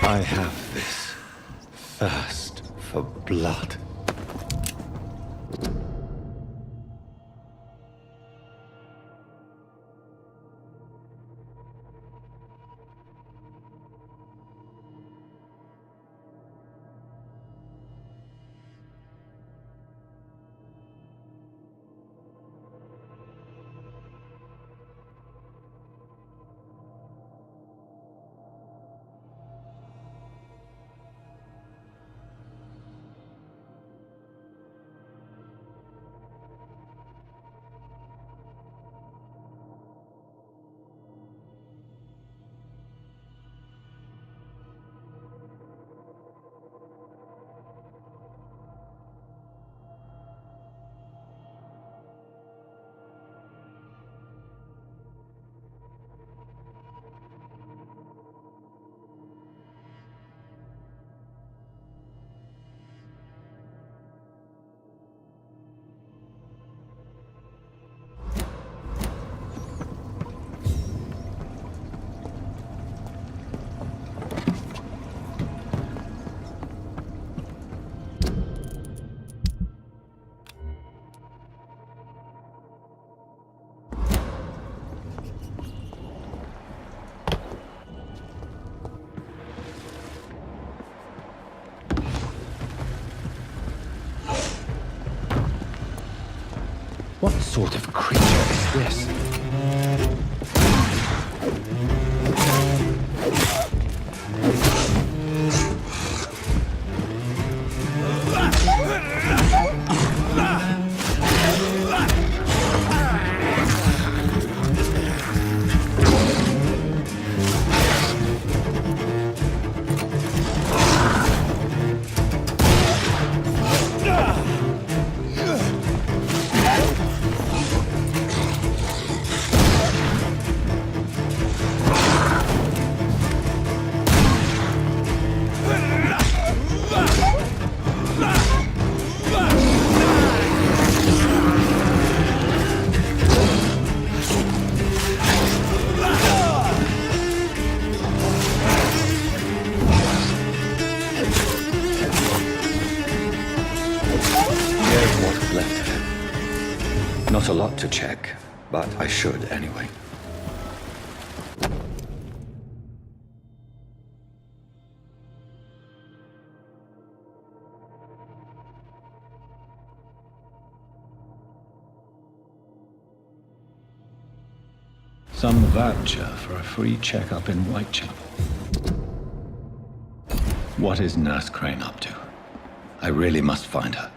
I have this thirst for blood. What sort of creature is this? Not a lot to check, but I should anyway. Some voucher for a free checkup in Whitechapel. What is Nurse Crane up to? I really must find her.